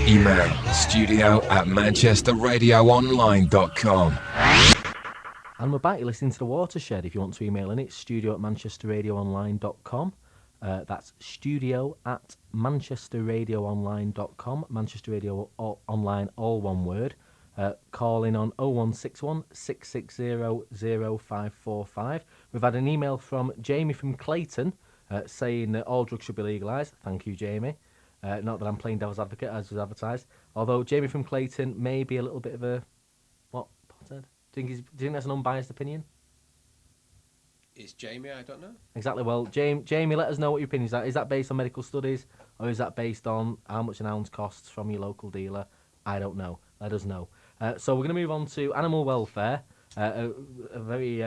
Email studio@manchesterradioonline.com. And we're back. You're listening to the Watershed. If you want to email in, it's studio@manchesterradioonline.com. That's studio@manchesterradioonline.com. Manchester Radio Online, all one word. Call in on 0161 660 0545. We've had an email from Jamie from Clayton saying that all drugs should be legalised. Thank you, Jamie. Not that I'm playing devil's advocate, as was advertised. Although Jamie from Clayton may be a little bit of a... What, Pothead? Do you think that's an unbiased opinion? It's Jamie, I don't know. Exactly. Well, Jamie, let us know what your opinion is. Is that based on medical studies, or is that based on how much an ounce costs from your local dealer? I don't know. Let us know. So we're going to move on to animal welfare, a very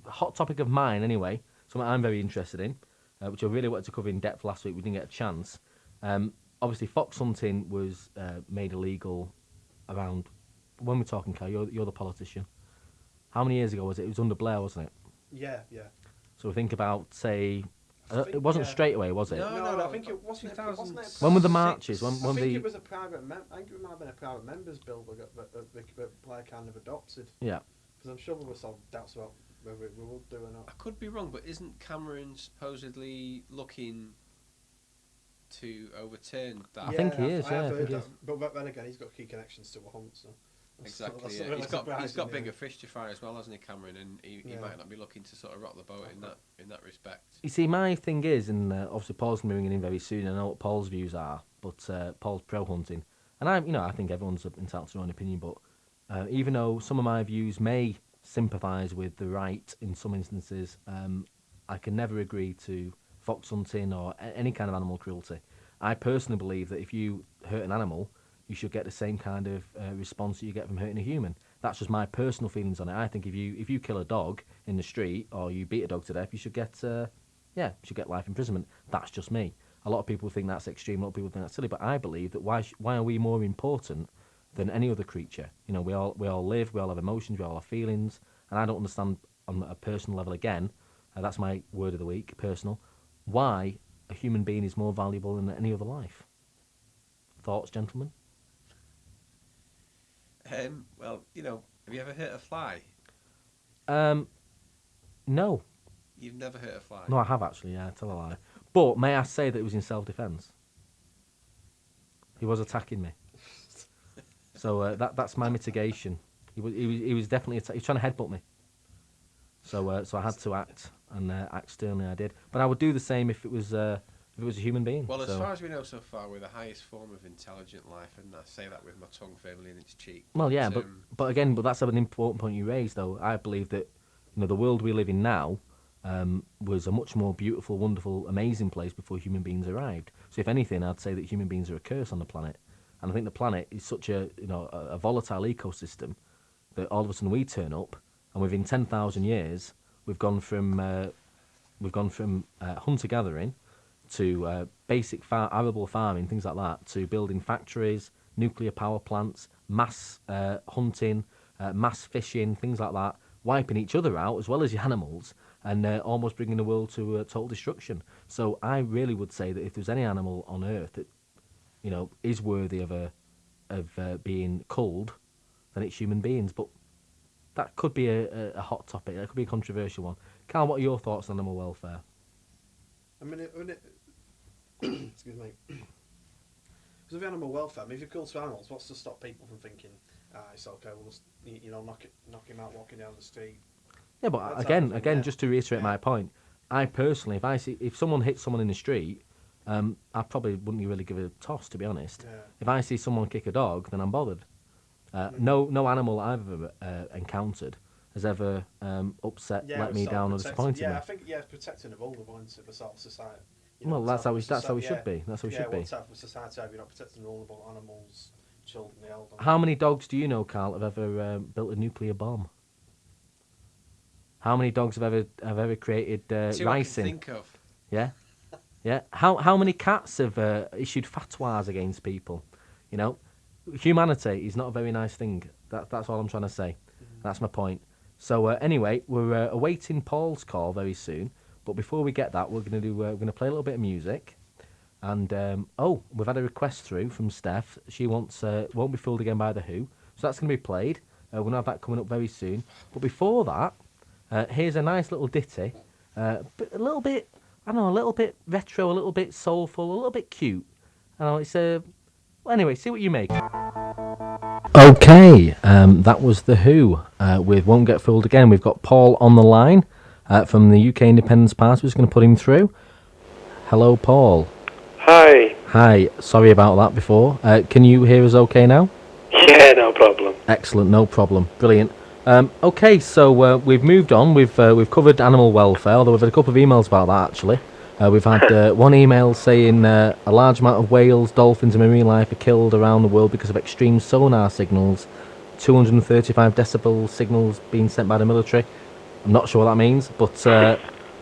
hot topic of mine anyway, something I'm very interested in, which I really wanted to cover in depth last week. We didn't get a chance. Obviously, fox hunting was made illegal around... When we're talking, Karl, you're the politician. How many years ago was it? It was under Blair, wasn't it? Yeah. So we think about, say... it wasn't straight away, was it? No, I think it wasn't. When were the marches? When I think the... it was a private... I think it might have been a private member's bill that Blair kind of adopted. Yeah. Because I'm sure there were some doubts about whether we will do or not. I could be wrong, but isn't Cameron supposedly looking to overturn that? I think he is, I have I heard think he that. is. But then again, he's got key connections to a hunt, so... Exactly. That's Yeah. really He's got surprising, bigger fish to fry as well, hasn't he, Cameron? And he might not be looking to sort of rock the boat in that respect. You see, my thing is, and obviously Paul's going to be ringing in very soon. I know what Paul's views are, but Paul's pro hunting, and I think everyone's entitled to their own opinion. But even though some of my views may sympathise with the right in some instances, I can never agree to fox hunting or any kind of animal cruelty. I personally believe that if you hurt an animal, you should get the same kind of response that you get from hurting a human. That's just my personal feelings on it. I think if you kill a dog in the street or you beat a dog to death, you should get life imprisonment. That's just me. A lot of people think that's extreme. A lot of people think that's silly. But I believe that why are we more important than any other creature? You know, we all live. We all have emotions. We all have feelings. And I don't understand on a personal level. Again, that's my word of the week. Personal. Why a human being is more valuable than any other life? Thoughts, gentlemen? Well, have you ever hurt a fly? No. You've never hurt a fly? No, I have actually, yeah, tell a lie. But may I say that it was in self-defence? He was attacking me. So that's my mitigation. He was definitely he was trying to headbutt me. So I had to act, and act sternly I did. But I would do the same if it was a human being. Well, as far as we know so far, we're the highest form of intelligent life, and I say that with my tongue firmly in its cheek. Well, yeah, but again, that's an important point you raised, though. I believe that the world we live in now was a much more beautiful, wonderful, amazing place before human beings arrived. So if anything, I'd say that human beings are a curse on the planet, and I think the planet is such a volatile ecosystem that all of a sudden we turn up, and within 10,000 years we've gone from hunter gathering to basic arable farming, things like that, to building factories, nuclear power plants, mass hunting, mass fishing, things like that, wiping each other out as well as the animals, and almost bringing the world to total destruction. So I really would say that if there's any animal on Earth that is worthy of being culled, then it's human beings. But that could be a hot topic. That could be a controversial one. Karl, what are your thoughts on animal welfare? I mean, excuse me. Because of animal welfare, I mean, if you're cruel to animals, what's to stop people from thinking, it's okay, we'll just, knock him out walking down the street? Yeah, but again, just to reiterate my point, I personally, if someone hits someone in the street, I probably wouldn't really give a toss, to be honest. Yeah. If I see someone kick a dog, then I'm bothered. No animal I've ever encountered has ever upset, let me down, or disappointed me. Yeah, I think protecting the vulnerable into the sort of society. That's how we should be. That's how we should be. What type of society have you not protecting vulnerable animals, children, the elderly? How many dogs do you know, Karl, have ever built a nuclear bomb? How many dogs have ever created ricin? I can think of. Yeah. How many cats have issued fatwas against people? Humanity is not a very nice thing. That's all I'm trying to say. That's my point. So anyway, we're awaiting Paul's call very soon. But before we get that, we're going to play a little bit of music. And we've had a request through from Steph. She wants Won't Be Fooled Again by The Who. So that's going to be played. We're going to have that coming up very soon. But before that, here's a nice little ditty. A little bit, I don't know, a little bit retro, a little bit soulful, a little bit cute. I know it's well, anyway, see what you make. Okay, that was The Who with Won't Get Fooled Again. We've got Paul on the line from the UK Independence Party. We're just going to put him through. Hello, Paul. Hi. Hi, sorry about that before. Can you hear us okay now? Yeah, no problem. Excellent, no problem. Brilliant. Okay, so we've moved on. We've covered animal welfare, although we've had a couple of emails about that, actually. We've had one email saying a large amount of whales, dolphins and marine life are killed around the world because of extreme sonar signals, 235 decibel signals being sent by the military. I'm not sure what that means, but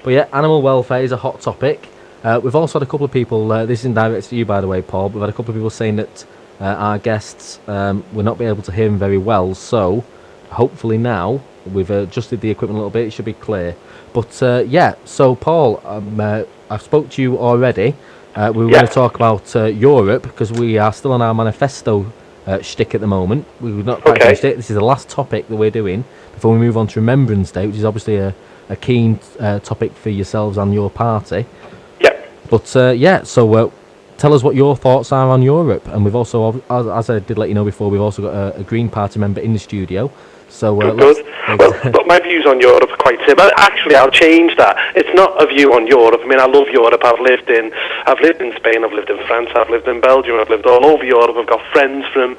yeah, animal welfare is a hot topic. We've also had a couple of people, this isn't directed to you by the way, Paul, but we've had a couple of people saying that our guests will not be able to hear them very well, so hopefully now we've adjusted the equipment a little bit, it should be clear. But yeah, so Paul, I've spoke to you already. We were going to talk about Europe because we are still on our manifesto shtick at the moment. We've not quite finished it. This is the last topic that we're doing before we move on to Remembrance Day, which is obviously a keen topic for yourselves and your party. But yeah, so tell us what your thoughts are on Europe. And we've also, as I did let you know before, we've also got a Green Party member in the studio. So good. Well, but my views on Europe are quite simple. Actually, I'll change that. It's not a view on Europe. I mean, I love Europe. I've lived in Spain. I've lived in France. I've lived in Belgium. I've lived all over Europe. I've got friends from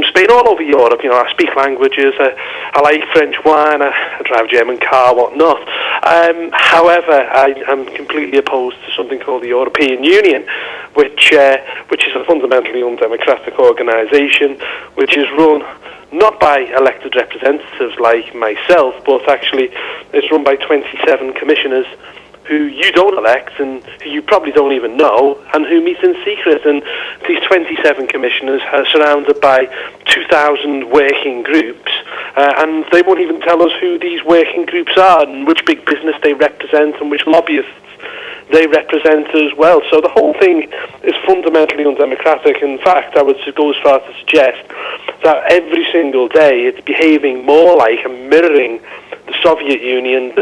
Spain, all over Europe. You know, I speak languages. I like French wine. I drive a German car, whatnot. However, I'm completely opposed to something called the European Union, which is a fundamentally undemocratic organisation, which is run not by elected representatives like myself, but actually it's run by 27 commissioners who you don't elect and who you probably don't even know and who meet in secret. And these 27 commissioners are surrounded by 2,000 working groups, and they won't even tell us who these working groups are and which big business they represent and which lobbyists they represent as well. So the whole thing is fundamentally undemocratic. In fact, I would go as far to suggest that every single day it's behaving more like and mirroring the Soviet Union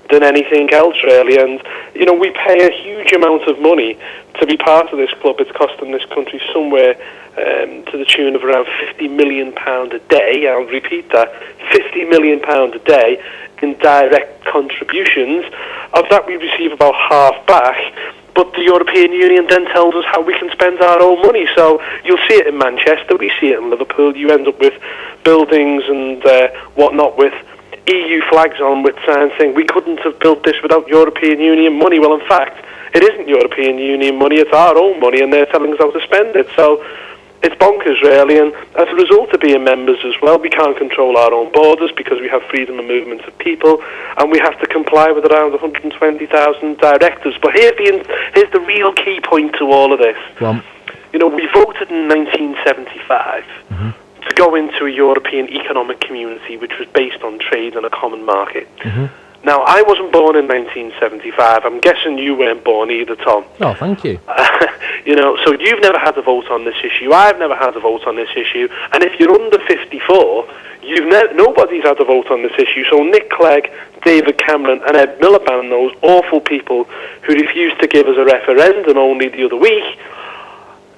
than anything else, really. And, you know, we pay a huge amount of money to be part of this club. It's costing this country somewhere to the tune of around £50 million a day. I'll repeat that, £50 million a day in direct contributions. Of that we receive about half back, but the European Union then tells us how we can spend our own money. So you'll see it in Manchester, we see it in Liverpool. You end up with buildings and whatnot with EU flags on with signs saying we couldn't have built this without European Union money. Well, in fact, it isn't European Union money, it's our own money, and they're telling us how to spend it. So it's bonkers, really, and as a result of being members as well, we can't control our own borders because we have freedom of movement of people, and we have to comply with around 120,000 directives. But here's the real key point to all of this. Well, you know, we voted in 1975 to go into a European economic community which was based on trade and a common market. Now, I wasn't born in 1975. I'm guessing you weren't born either, Tom. oh, thank you. You know, so you've never had a vote on this issue. I've never had a vote on this issue. And if you're under 54, nobody's had a vote on this issue. So Nick Clegg, David Cameron and Ed Miliband, those awful people who refused to give us a referendum only the other week,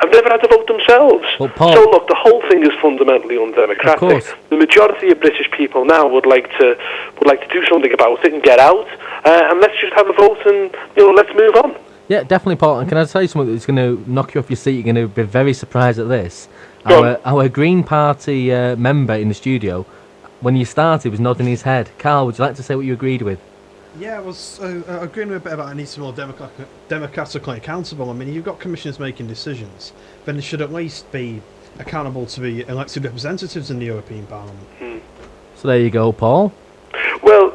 have never had to vote themselves. Well, Paul, so look, the whole thing is fundamentally undemocratic. The majority of British people now would like to do something about it and get out, and let's just have a vote and, you know, let's move on. Yeah, definitely, Paul. And can I tell you something that's going to knock you off your seat? You're going to be very surprised at this. Our Green Party member in the studio, when you started, was nodding his head. Karl, would you like to say what you agreed with? Yeah, I was agreeing with a bit about it needs to be more democratically accountable. I mean, you've got commissioners making decisions, then they should at least be accountable to the elected representatives in the European Parliament. So there you go, Paul. Well,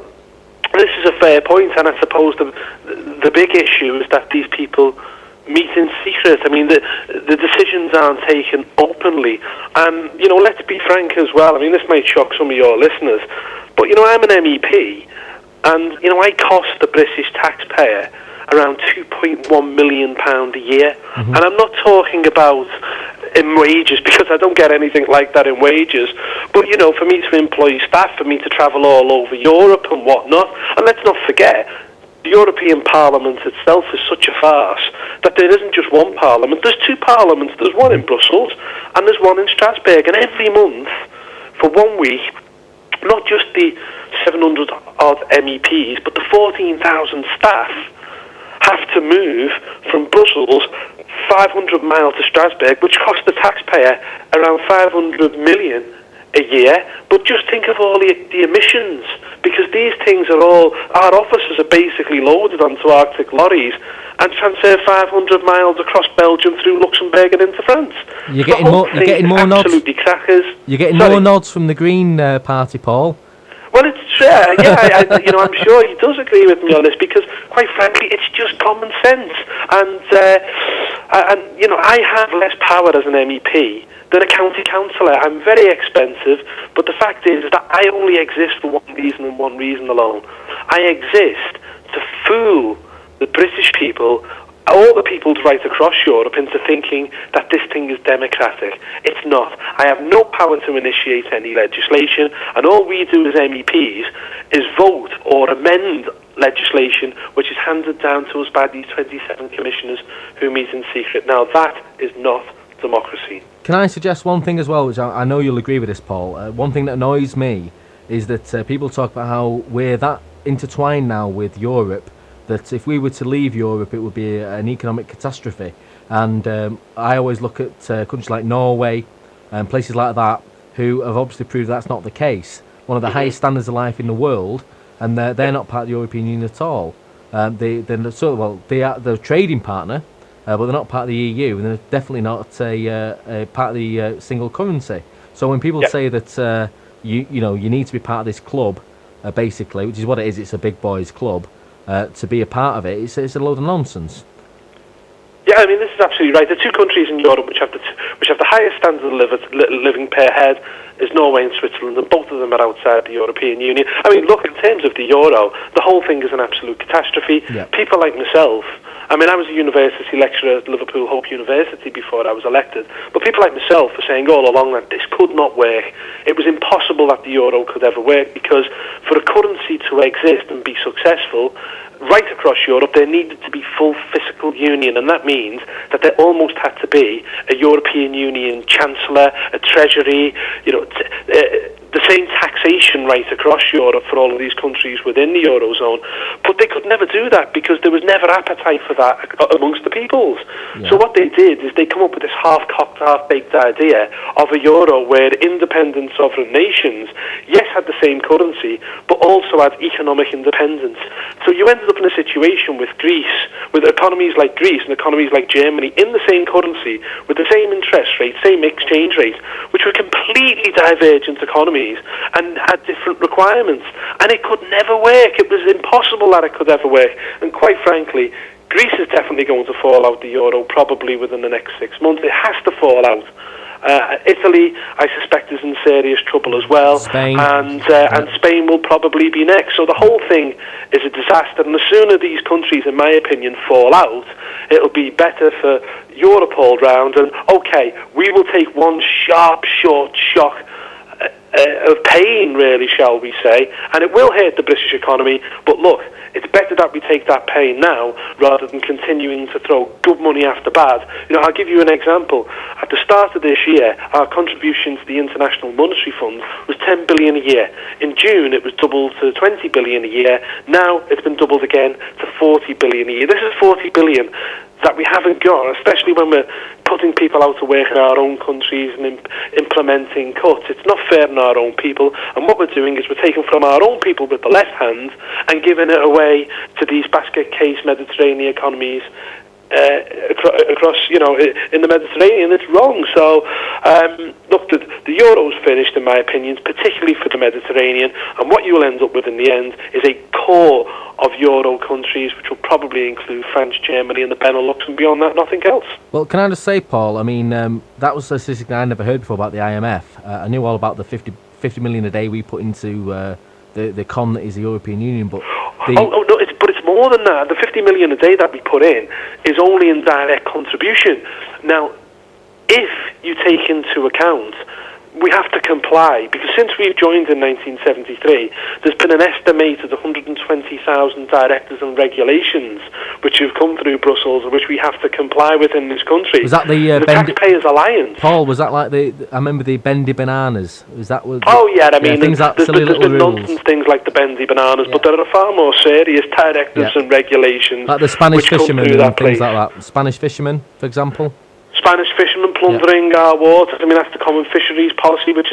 this is a fair point, and I suppose the big issue is that these people meet in secret. I mean, the decisions aren't taken openly. And, you know, let's be frank as well. I mean, this might shock some of your listeners, but, you know, I'm an MEP, and, you know, I cost the British taxpayer around £2.1 million a year. And I'm not talking about in wages, because I don't get anything like that in wages. But, you know, for me to employ staff, for me to travel all over Europe and whatnot, and let's not forget, the European Parliament itself is such a farce that there isn't just one Parliament, there's two Parliaments. There's one in Brussels and there's one in Strasbourg, and every month, for 1 week, not just the 700 odd MEPs, but the 14,000 staff have to move from Brussels 500 miles to Strasbourg, which costs the taxpayer around 500 million a year. But just think of all the emissions, because these things are all, our offices are basically loaded onto Arctic lorries and transfer 500 miles across Belgium through Luxembourg and into France. You're getting more nods. Absolutely crackers. You're getting more nods from the Green Party, Paul. Well, it's you know, I'm sure he does agree with me on this, because, quite frankly, it's just common sense. And you know, I have less power as an MEP than a county councillor. I'm very expensive, but the fact is that I only exist for one reason and one reason alone. I exist to fool the British people, all the people right across Europe, into thinking that this thing is democratic. It's not. I have no power to initiate any legislation, and all we do as MEPs is vote or amend legislation which is handed down to us by these 27 commissioners who meet in secret. Now, that is not democracy. Can I suggest one thing as well, which I know you'll agree with this, Paul? One thing that annoys me is that people talk about how we're that intertwined now with Europe, that if we were to leave Europe, it would be an economic catastrophe. And I always look at countries like Norway and places like that, who have obviously proved that's not the case. One of the highest standards of life in the world, and they're not part of the European Union at all. They're a trading partner, but they're not part of the EU, and they're definitely not a part of the single currency. So when people say that you need to be part of this club, basically, which is what it is, it's a big boys club. To be a part of it, it's a load of nonsense. Yeah, I mean, this is absolutely right. The two countries in Europe which have the highest standard of living per head is Norway and Switzerland, and both of them are outside the European Union. I mean, look, in terms of the euro, the whole thing is an absolute catastrophe. Yeah. People like myself, I mean, I was a university lecturer at Liverpool Hope University before I was elected, but people like myself were saying all along that this could not work. It was impossible that the euro could ever work, because for a currency to exist and be successful, right across Europe, there needed to be full fiscal union, and that means that there almost had to be a European Union Chancellor, a Treasury, you know, the same taxation right across Europe for all of these countries within the Eurozone. But they could never do that, because there was never appetite for that amongst the peoples. Yeah. So what they did is they come up with this half-cocked, half-baked idea of a euro where independent sovereign nations, yes, had the same currency, but also had economic independence. So you ended up in a situation with Greece, with economies like Greece and economies like Germany in the same currency, with the same interest rate, same exchange rate, which were completely divergent economies and had different requirements. And it could never work. It was impossible that it could ever work. And quite frankly, Greece is definitely going to fall out the euro probably within the next 6 months. It has to fall out. Italy, I suspect, is in serious trouble as well. Spain. And Spain will probably be next. So the whole thing is a disaster. And the sooner these countries, in my opinion, fall out, it'll be better for Europe all round. And, okay, we will take one sharp, short shock of pain, really, shall we say, and it will hurt the British economy. But look, it's better that we take that pain now rather than continuing to throw good money after bad. You know, I'll give you an example. At the start of this year, our contribution to the International Monetary Fund was 10 billion a year. In June, it was doubled to 20 billion a year. Now it's been doubled again to 40 billion a year. This is 40 billion that we haven't got, especially when we're putting people out to work in our own countries and implementing cuts. It's not fair on our own people, and what we're doing is we're taking from our own people with the left hand and giving it away to these basket case Mediterranean economies across, you know, in the Mediterranean. It's wrong. So, look, the euro's finished, in my opinion, particularly for the Mediterranean, and what you will end up with in the end is a core of Euro countries, which will probably include France, Germany and the Benelux, and beyond that, nothing else. Well, can I just say, Paul, I mean, that was a statistic I never heard before about the IMF. I knew all about the 50 million a day we put into the con that is the European Union, but... no, but it's more than that. The 50 million a day that we put in is only in direct contribution. Now, if you take into account, we have to comply, because since we've joined in 1973, there's been an estimated 120,000 directives and regulations which have come through Brussels, which we have to comply with in this country. Was that the Taxpayers Alliance? Paul, was that like I remember the bendy bananas? Was that? Oh yeah, I mean, things there's the nonsense things like the bendy bananas, but there are far more serious directives and regulations. Like the Spanish fishermen and things like that. Spanish fishermen, for example. Spanish fishermen plundering our waters. I mean, that's the common fisheries policy, which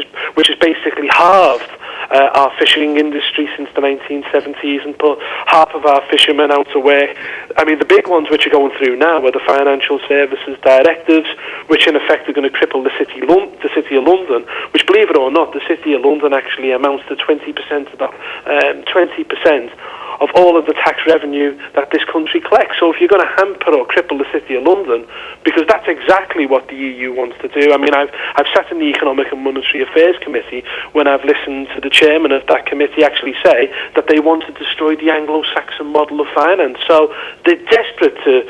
is basically halved our fishing industry since the 1970s and put half of our fishermen out of work. I mean, the big ones which are going through now are the financial services directives, which in effect are going to cripple the city of London, which, believe it or not, the city of London actually amounts to 20% of that, 20% of all of the tax revenue that this country collects. So if you're going to hamper or cripple the City of London, because that's exactly what the EU wants to do. I mean, I've sat in the Economic and Monetary Affairs Committee when I've listened to the chairman of that committee actually say that they want to destroy the Anglo-Saxon model of finance. So they're desperate to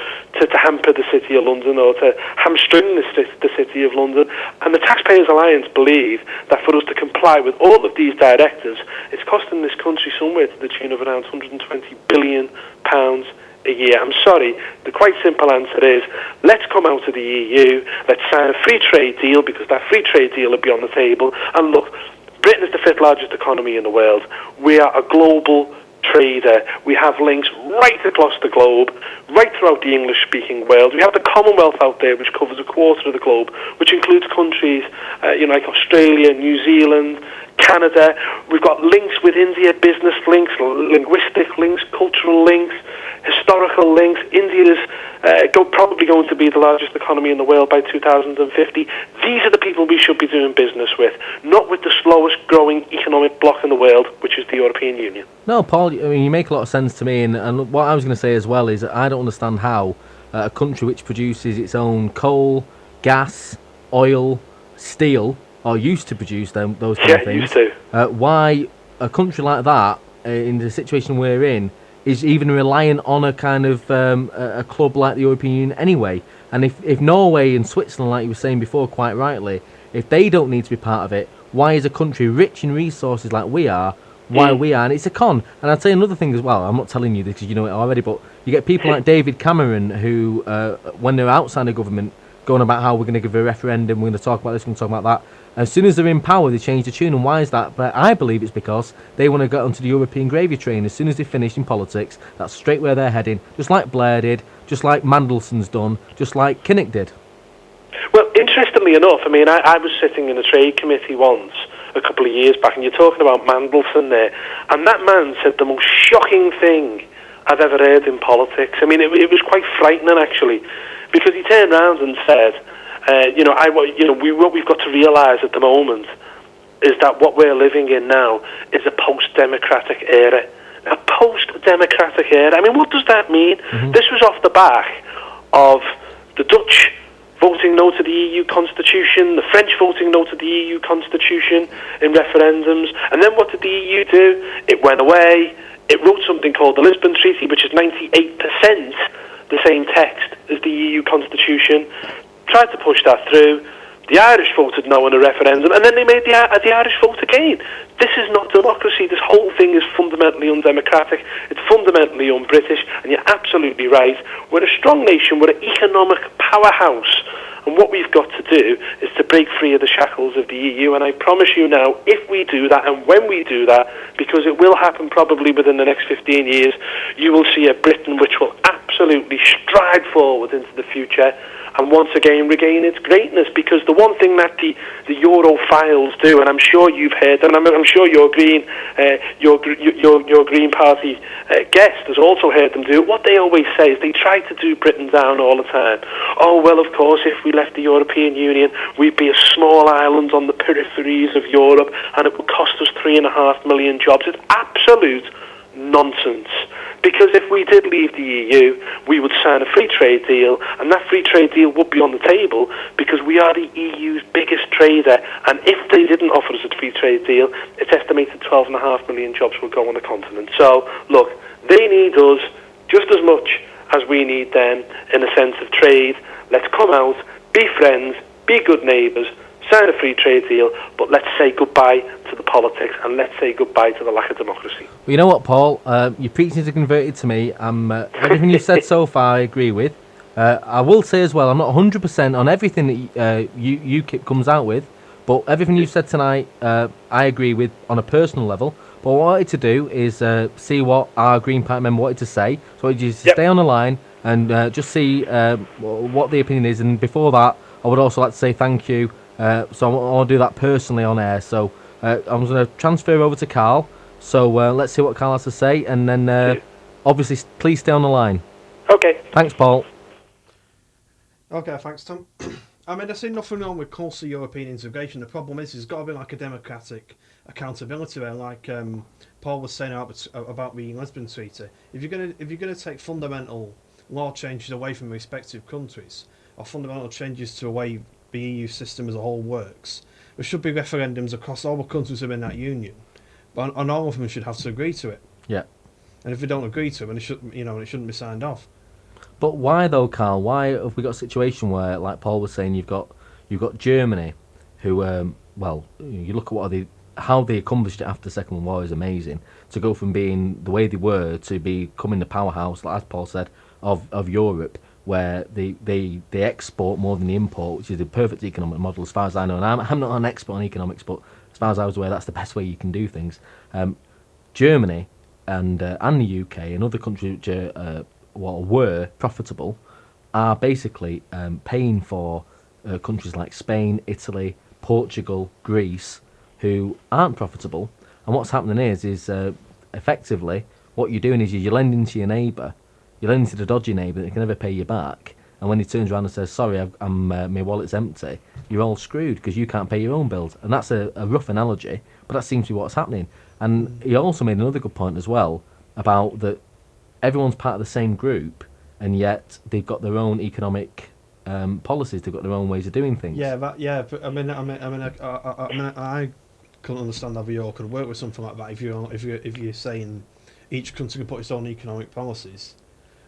hamper the City of London or to hamstring the City of London. And the Taxpayers Alliance believe that for us to comply with all of these directives, it's costing this country somewhere to the tune of around £120 billion a year. I'm sorry, the quite simple answer is, let's come out of the EU, let's sign a free trade deal, because that free trade deal will be on the table. And look, Britain is the fifth largest economy in the world. We are a global trader. We have links right across the globe, right throughout the English-speaking world. We have the Commonwealth out there, which covers a quarter of the globe, which includes countries like Australia, New Zealand, Canada. We've got links with India, business links, linguistic links, cultural links, historical links. India is probably going to be the largest economy in the world by 2050. These are the people we should be doing business with, not with the slowest growing economic bloc in the world, which is the European Union. No, Paul, I mean, you make a lot of sense to me, and what I was going to say as well is I don't understand how a country which produces its own coal, gas, oil, steel, or used to produce those kind of things, why a country like that, in the situation we're in, is even reliant on a kind of a club like the European Union anyway. And if Norway and Switzerland, like you were saying before quite rightly, if they don't need to be part of it, why is a country rich in resources like we are, why we are? And it's a con. And I'd say another thing as well, I'm not telling you this because you know it already, but you get people like David Cameron who, when they're outside the government, going about how we're going to give a referendum, we're going to talk about this, we're going to talk about that. As soon as they're in power, they change the tune. And why is that? But I believe it's because they want to get onto the European gravy train. As soon as they finish in politics, that's straight where they're heading. Just like Blair did, just like Mandelson's done, just like Kinnock did. Well, interestingly enough, I mean, I was sitting in a trade committee once, a couple of years back, and you're talking about Mandelson there, and that man said the most shocking thing I've ever heard in politics. I mean, it was quite frightening, actually, because he turned around and said, what we've got to realise at the moment is that what we're living in now is a post-democratic era. A post-democratic era. I mean, what does that mean? Mm-hmm. This was off the back of the Dutch voting no to the EU constitution, the French voting no to the EU constitution in referendums, and then what did the EU do? It went away. It wrote something called the Lisbon Treaty, which is 98% the same text as the EU constitution, tried to push that through. The Irish voted no in a referendum, and then they made the Irish vote again. This is not democracy. This whole thing is fundamentally undemocratic. It's fundamentally un-British, and you're absolutely right. We're a strong nation. We're an economic powerhouse, and what we've got to do is to break free of the shackles of the EU, and I promise you now, if we do that, and when we do that, because it will happen probably within the next 15 years, you will see a Britain which will absolutely stride forward into the future and once again regain its greatness. Because the one thing that the Europhiles do, and I'm sure you've heard, and I'm sure your Green Party guest has also heard them do, what they always say is they try to do Britain down all the time. Oh, well, of course, if we left the European Union, we'd be a small island on the peripheries of Europe, and it would cost us 3.5 million jobs. It's absolute nonsense. Because if we did leave the EU, we would sign a free trade deal, and that free trade deal would be on the table because we are the EU's biggest trader, and if they didn't offer us a free trade deal, it's estimated 12.5 million jobs would go on the continent. So, look, they need us, just as much as we need them in a sense of trade. Let's come out, be friends, be good neighbours, sign a free trade deal, but let's say goodbye to the politics and let's say goodbye to the lack of democracy. Well, you know what, Paul? Your preaching is converted to me. Everything you've said so far, I agree with. I will say as well, I'm not 100% on everything that UKIP comes out with, but everything you've said tonight, I agree with on a personal level. But what I wanted to do is see what our Green Party member wanted to say. So I wanted you to stay on the line and just see what the opinion is. And before that, I would also like to say thank you. So I want to do that personally on air. So I'm going to transfer over to Karl. So let's see what Karl has to say. And then obviously, please stay on the line. Okay. Thanks, Paul. Okay, thanks, Tom. I mean, I see nothing wrong with closer European integration. The problem is, there's got to be like a democratic accountability there, like Paul was saying about the Lisbon Treaty. If you're gonna take fundamental law changes away from respective countries, or fundamental changes to the way the EU system as a whole works, there should be referendums across all the countries within that union, and all of them should have to agree to it. Yeah. And if they don't agree to it, then it shouldn't be signed off. But why though, Karl? Why have we got a situation where, like Paul was saying, you've got Germany, who you look at how they accomplished it after the Second World War is amazing. To go from being the way they were to becoming the powerhouse, like as Paul said, of Europe, where they export more than they import, which is the perfect economic model as far as I know. And I'm not an expert on economics, but as far as I was aware, that's the best way you can do things. Germany and the UK and other countries which were profitable are basically paying for countries like Spain, Italy, Portugal, Greece, who aren't profitable. And what's happening is effectively what you're doing is you're lending to your neighbour, you're lending to the dodgy neighbour that can never pay you back, and when he turns around and says, sorry, my wallet's empty, you're all screwed because you can't pay your own bills. And that's a rough analogy, but that seems to be what's happening. And he also made another good point as well about that everyone's part of the same group, and yet they've got their own economic policies. They've got their own ways of doing things. But I couldn't understand how the euro could work with something like that. If you're saying each country can put its own economic policies,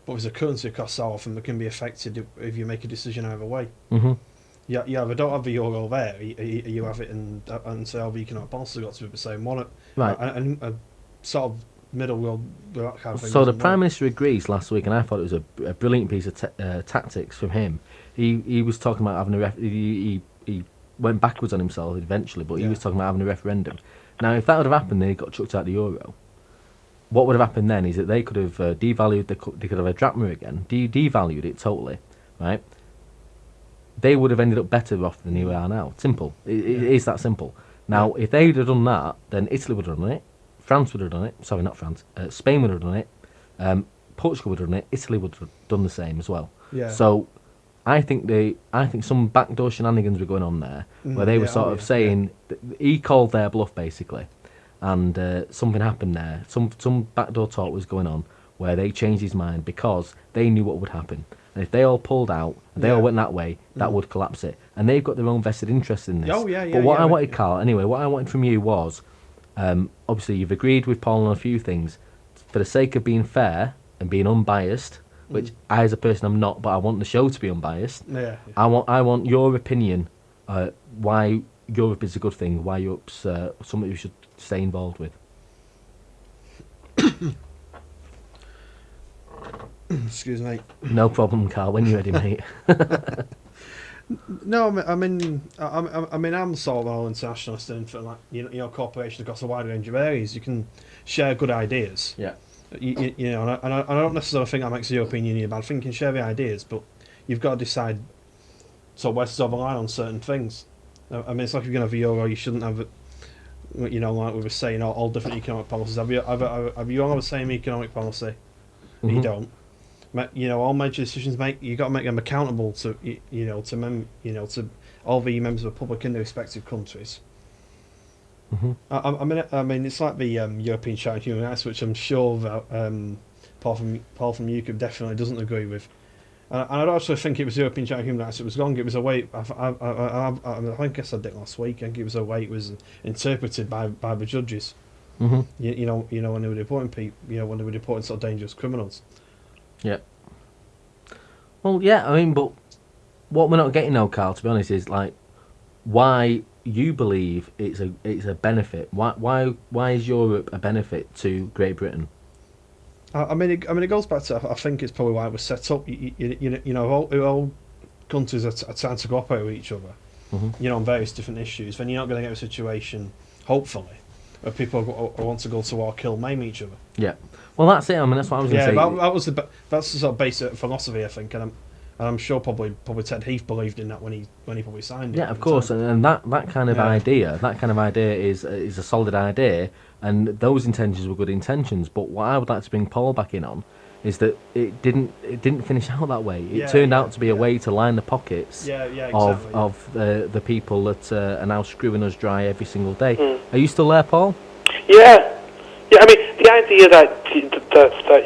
but there's a currency across so often that can be affected if you make a decision either way. Mm-hmm. Yeah, they don't have the euro there. You have it and say, the economic policy got to be the same one. Right. And sort of middle world, that kind of thing. So the Prime Minister of Greece last week, and I thought it was a brilliant piece of tactics from him. He was talking about having he went backwards on himself eventually, but he was talking about having a referendum. Now, if that would have happened, they got chucked out of the euro. What would have happened then is that they could have devalued. They could have a drachma again, devalued it totally, right? They would have ended up better off than they are now. Simple. It is that simple. Now, if they'd have done that, then Italy would have done it. France would have done it. Sorry, not France. Spain would have done it. Portugal would have done it. Italy would have done the same as well. Yeah. So, I think some backdoor shenanigans were going on there, where they were sort of saying he called their bluff basically, and something happened there. Some backdoor talk was going on where they changed his mind because they knew what would happen. And if they all pulled out, and they all went that way, that would collapse it. And they've got their own vested interest in this. But what I wanted, Karl, anyway, what I wanted from you was, obviously you've agreed with Paul on a few things. For the sake of being fair and being unbiased, which I as a person I'm not, but I want the show to be unbiased. Yeah. I want your opinion, why Europe is a good thing, why Europe's something we should stay involved with. Excuse me. No problem, Karl. When you're ready, mate. No, I'm sort of all internationalist and for cooperation across a wide range of areas. You can share good ideas. Yeah. And I don't necessarily think that makes the European Union a bad thing. You can share the ideas, but you've got to decide where to draw the line on certain things. I mean, it's like if you're going to have a euro, you shouldn't have it. Like we were saying, all different economic policies. Have you all have the same economic policy? Mm-hmm. You don't. All major decisions you got to make them accountable to to all the members of the public in their respective countries. Mm-hmm. I mean, it's like the European Charter of Human Rights, which I'm sure that Paul from UKIP definitely doesn't agree with. And I don't actually think it was European Charter of Human Rights. It was wrong. It was a way. I think I said it last week. I think it was a way it was interpreted by the judges. Mm-hmm. When they were deporting people, when they were deporting sort of dangerous criminals. Yeah. Well, yeah, I mean, but what we're not getting now, Carl, to be honest, is like why you believe it's a benefit. Why is Europe a benefit to Great Britain? I mean, it goes back to, I think it's probably why it was set up. You know, all countries are trying to cooperate with each other, you know, on various different issues. Then you're not going to get a situation, hopefully, where people want to go to war, kill, maim each other. Yeah. Well, that's it. I mean, that's what I was going to say. Yeah, that's the sort of basic philosophy, I think, and I'm sure probably Ted Heath believed in that when he probably signed it. Yeah, of course, and that kind of idea is a solid idea, and those intentions were good intentions. But what I would like to bring Paul back in on is that it didn't finish out that way. It turned out to be a way to line the pockets of the people that are now screwing us dry every single day. Are you still there, Paul? Yeah. I mean, the idea that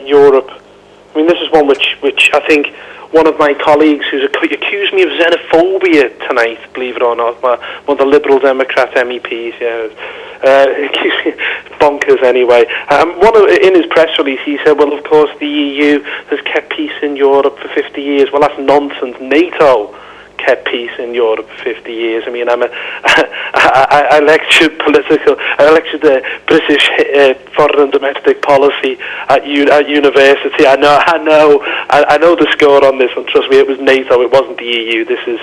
Europe. I mean, this is one which I think. One of my colleagues who's accused me of xenophobia tonight, believe it or not, one of the Liberal Democrat MEPs, accused me, bonkers anyway. In his press release he said, well, of course the EU has kept peace in Europe for 50 years. Well, that's nonsense. NATO kept peace in Europe for 50 years. I mean, I lectured British foreign and domestic policy at university. I know the score on this one. Trust me, it was NATO. It wasn't the EU. This is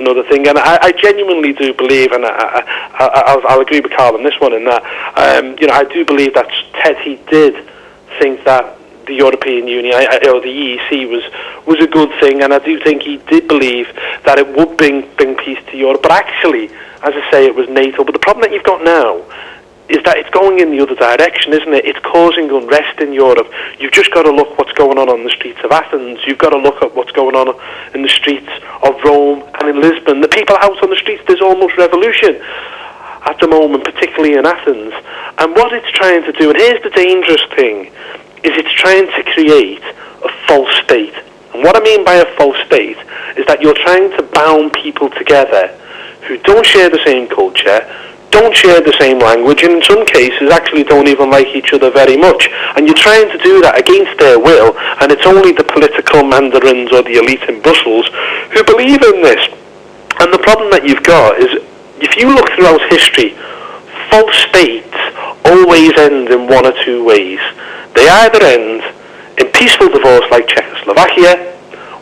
another thing, and I genuinely do believe, and I'll agree with Karl on this one. In that, I do believe that Ted he did think that the European Union, or the EEC, was a good thing, and I do think he did believe that it would bring peace to Europe. But actually, as I say, it was NATO. But the problem that you've got now is that it's going in the other direction, isn't it? It's causing unrest in Europe. You've just got to look what's going on the streets of Athens. You've got to look at what's going on in the streets of Rome and in Lisbon. The people out on the streets, there's almost revolution at the moment, particularly in Athens. And what it's trying to do, and here's the dangerous thing, is it's trying to create a false state. And what I mean by a false state is that you're trying to bound people together who don't share the same culture, don't share the same language, and in some cases actually don't even like each other very much. And you're trying to do that against their will, and it's only the political mandarins or the elite in Brussels who believe in this. And the problem that you've got is, if you look throughout history, false states always end in one or two ways. They either end in peaceful divorce like Czechoslovakia,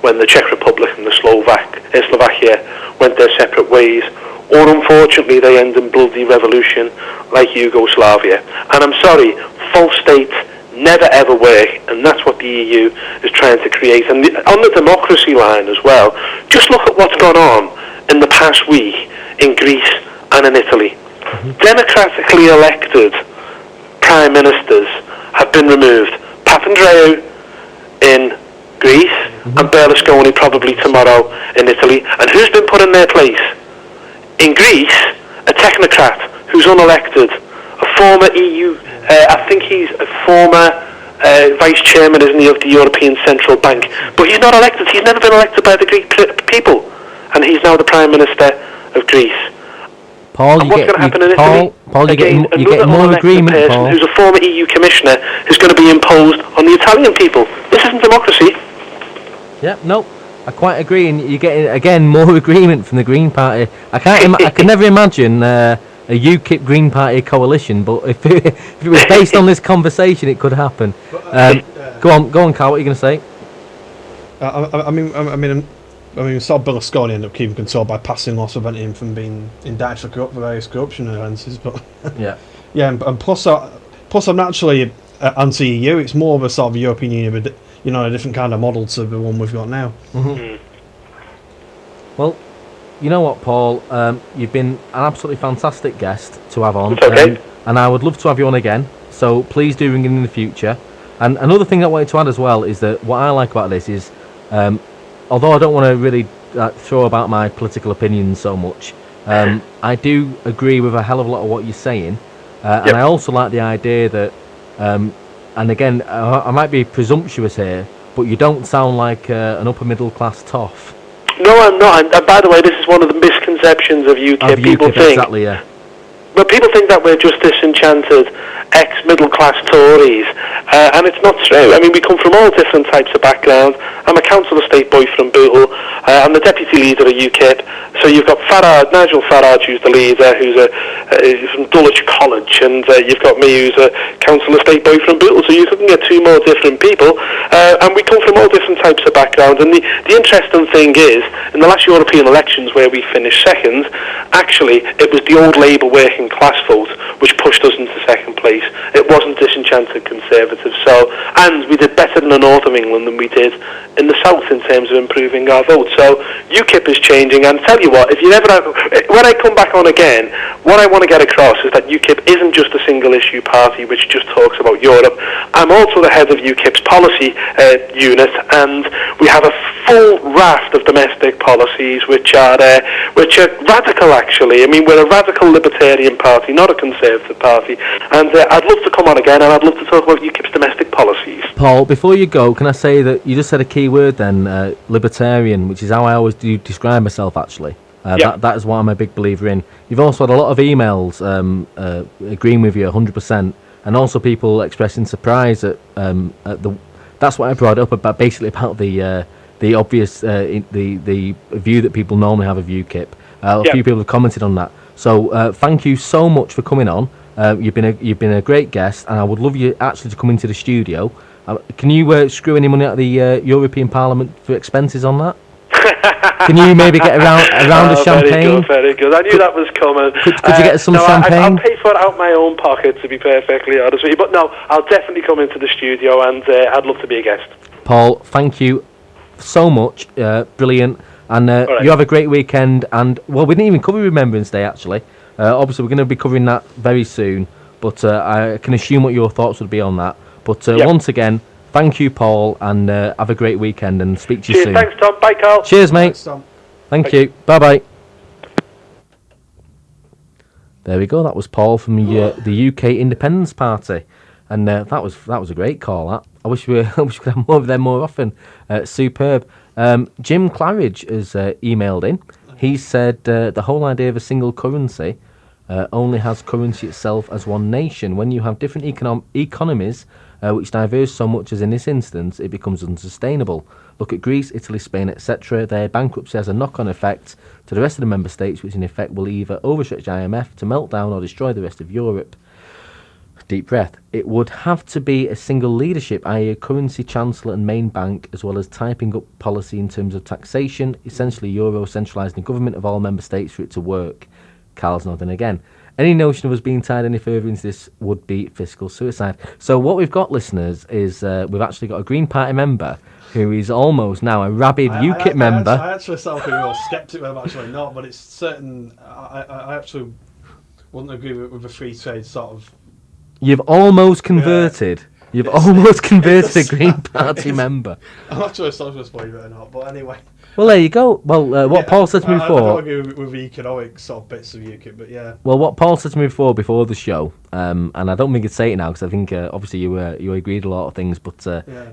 when the Czech Republic and the Slovakia went their separate ways, or unfortunately they end in bloody revolution like Yugoslavia. And I'm sorry, false states never ever work, and that's what the EU is trying to create. And on the democracy line as well, just look at what's gone on in the past week in Greece and in Italy. Democratically elected prime ministers have been removed. Papandreou in Greece and Berlusconi probably tomorrow in Italy. And who's been put in their place? In Greece, a technocrat who's unelected, a former EU, I think he's a former vice chairman, isn't he, of the European Central Bank. But he's not elected. He's never been elected by the Greek people. And he's now the Prime Minister of Greece. Paul, and what's going to happen in Italy? Paul, you're getting more agreement, person Paul. Who's a former EU commissioner is going to be imposed on the Italian people. This isn't democracy. Yeah, no, I quite agree, and you're getting again more agreement from the Green Party. I can never imagine a UKIP Green Party coalition, but if it was based on this conversation, it could happen. Go on, Carl. What are you going to say? I mean, we saw Berlusconi end up keeping control by passing laws preventing him from being indicted for various corruption offences. But yeah, and plus I'm naturally anti-EU. It's more of a sort of European Union, but a different kind of model to the one we've got now. Well, you know what, Paul? You've been an absolutely fantastic guest to have on, and I would love to have you on again. So please do ring in the future. And another thing I wanted to add as well is that what I like about this is. Although I don't want to really throw about my political opinions so much, I do agree with a hell of a lot of what you're saying, and I also like the idea that, and again, I might be presumptuous here, but you don't sound like an upper middle class toff. No, I'm not. And by the way, this is one of the misconceptions of UKIP. People think, exactly, yeah. But people think that we're just disenchanted ex-middle-class Tories, and it's not true. I mean, we come from all different types of backgrounds. I'm a council estate boy from Bootle. I'm the deputy leader of UKIP. So you've got Nigel Farage, who's the leader, who's from Dulwich College, and you've got me, who's a council estate boy from Bootle. So you couldn't get two more different people, and we come from all different types of backgrounds. And the interesting thing is, in the last European elections where we finished second, actually it was the old Labour working class vote which pushed us into second place. It wasn't disenchanted Conservatives. And we did better in the north of England than we did in the south in terms of improving our vote. So UKIP is changing, and tell you what, when I come back on again, what I want to get across is that UKIP isn't just a single issue party which just talks about Europe. I'm also the head of UKIP's policy unit, and we have a full raft of domestic policies which are radical, actually. I mean, we're a radical libertarian party, not a conservative party, and I'd love to come on again, and I'd love to talk about UKIP's domestic policies. Paul, before you go, can I say that you just said a key word then, libertarian, which is how I always do describe myself, actually. That is what I'm a big believer in. You've also had a lot of emails agreeing with you 100%, and also people expressing surprise at the. That's what I brought up about, basically about the obvious the view that people normally have of UKIP. A few people have commented on that. So thank you so much for coming on. You've been a great guest, and I would love you actually to come into the studio. Can you screw any money out of the European Parliament for expenses on that? Can you maybe get around a champagne? Very good. I knew that was coming. Could you get us some champagne? I'll pay for it out of my own pocket, to be perfectly honest with you. But no, I'll definitely come into the studio, and I'd love to be a guest. Paul, thank you so much. Brilliant. And right. You have a great weekend. And, well, we didn't even cover Remembrance Day, actually. Obviously, we're going to be covering that very soon. But I can assume what your thoughts would be on that. But once again, thank you, Paul, and have a great weekend, and speak to you soon. Thanks, Tom. Bye, Carl. Cheers, mate. Thanks, Tom. Thank you. Bye-bye. There we go. That was Paul from the UK Independence Party, and that was a great call. That I wish we could have more of them more often. Superb. Jim Claridge has emailed in. He said the whole idea of a single currency only has currency itself as one nation. When you have different economies which diverge so much as in this instance, it becomes unsustainable. Look at Greece, Italy, Spain, etc. Their bankruptcy has a knock-on effect to the rest of the member states, which in effect will either overstretch IMF to melt down or destroy the rest of Europe. Deep breath. It would have to be a single leadership, i.e. a currency chancellor and main bank, as well as typing up policy in terms of taxation, essentially Euro centralising the government of all member states for it to work. Carl's nodding again. Any notion of us being tied any further into this would be fiscal suicide. So what we've got, listeners, is we've actually got a Green Party member who is almost now a rabid UKIP member. I actually sound like a real sceptic, but I'm actually not. But it's certain. I actually wouldn't agree with a free trade sort of. You've almost converted. You've almost converted a Green Party member. I'm not sure if socialist, believe it or not, but anyway. Well, there you go. Well, what Paul said to me before. I don't agree with economic sort of bits of UKIP, but yeah. Well, what Paul said to me before the show, and I don't think he'd say it now because I think obviously you agreed a lot of things, but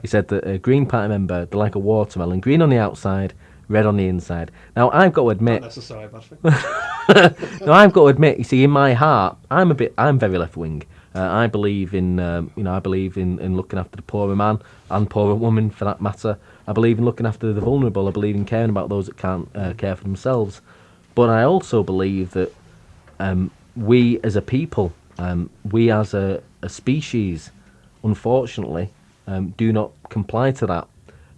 he said that a Green Party member, they're like a watermelon, green on the outside, red on the inside. Now, I've got to admit. Not necessarily a bad thing. No, I've got to admit. You see, in my heart, I'm very left wing. I believe in looking after the poorer man and poorer woman, for that matter. I believe in looking after the vulnerable. I believe in caring about those that can't care for themselves. But I also believe that we as a people, we as a species, unfortunately, do not comply to that.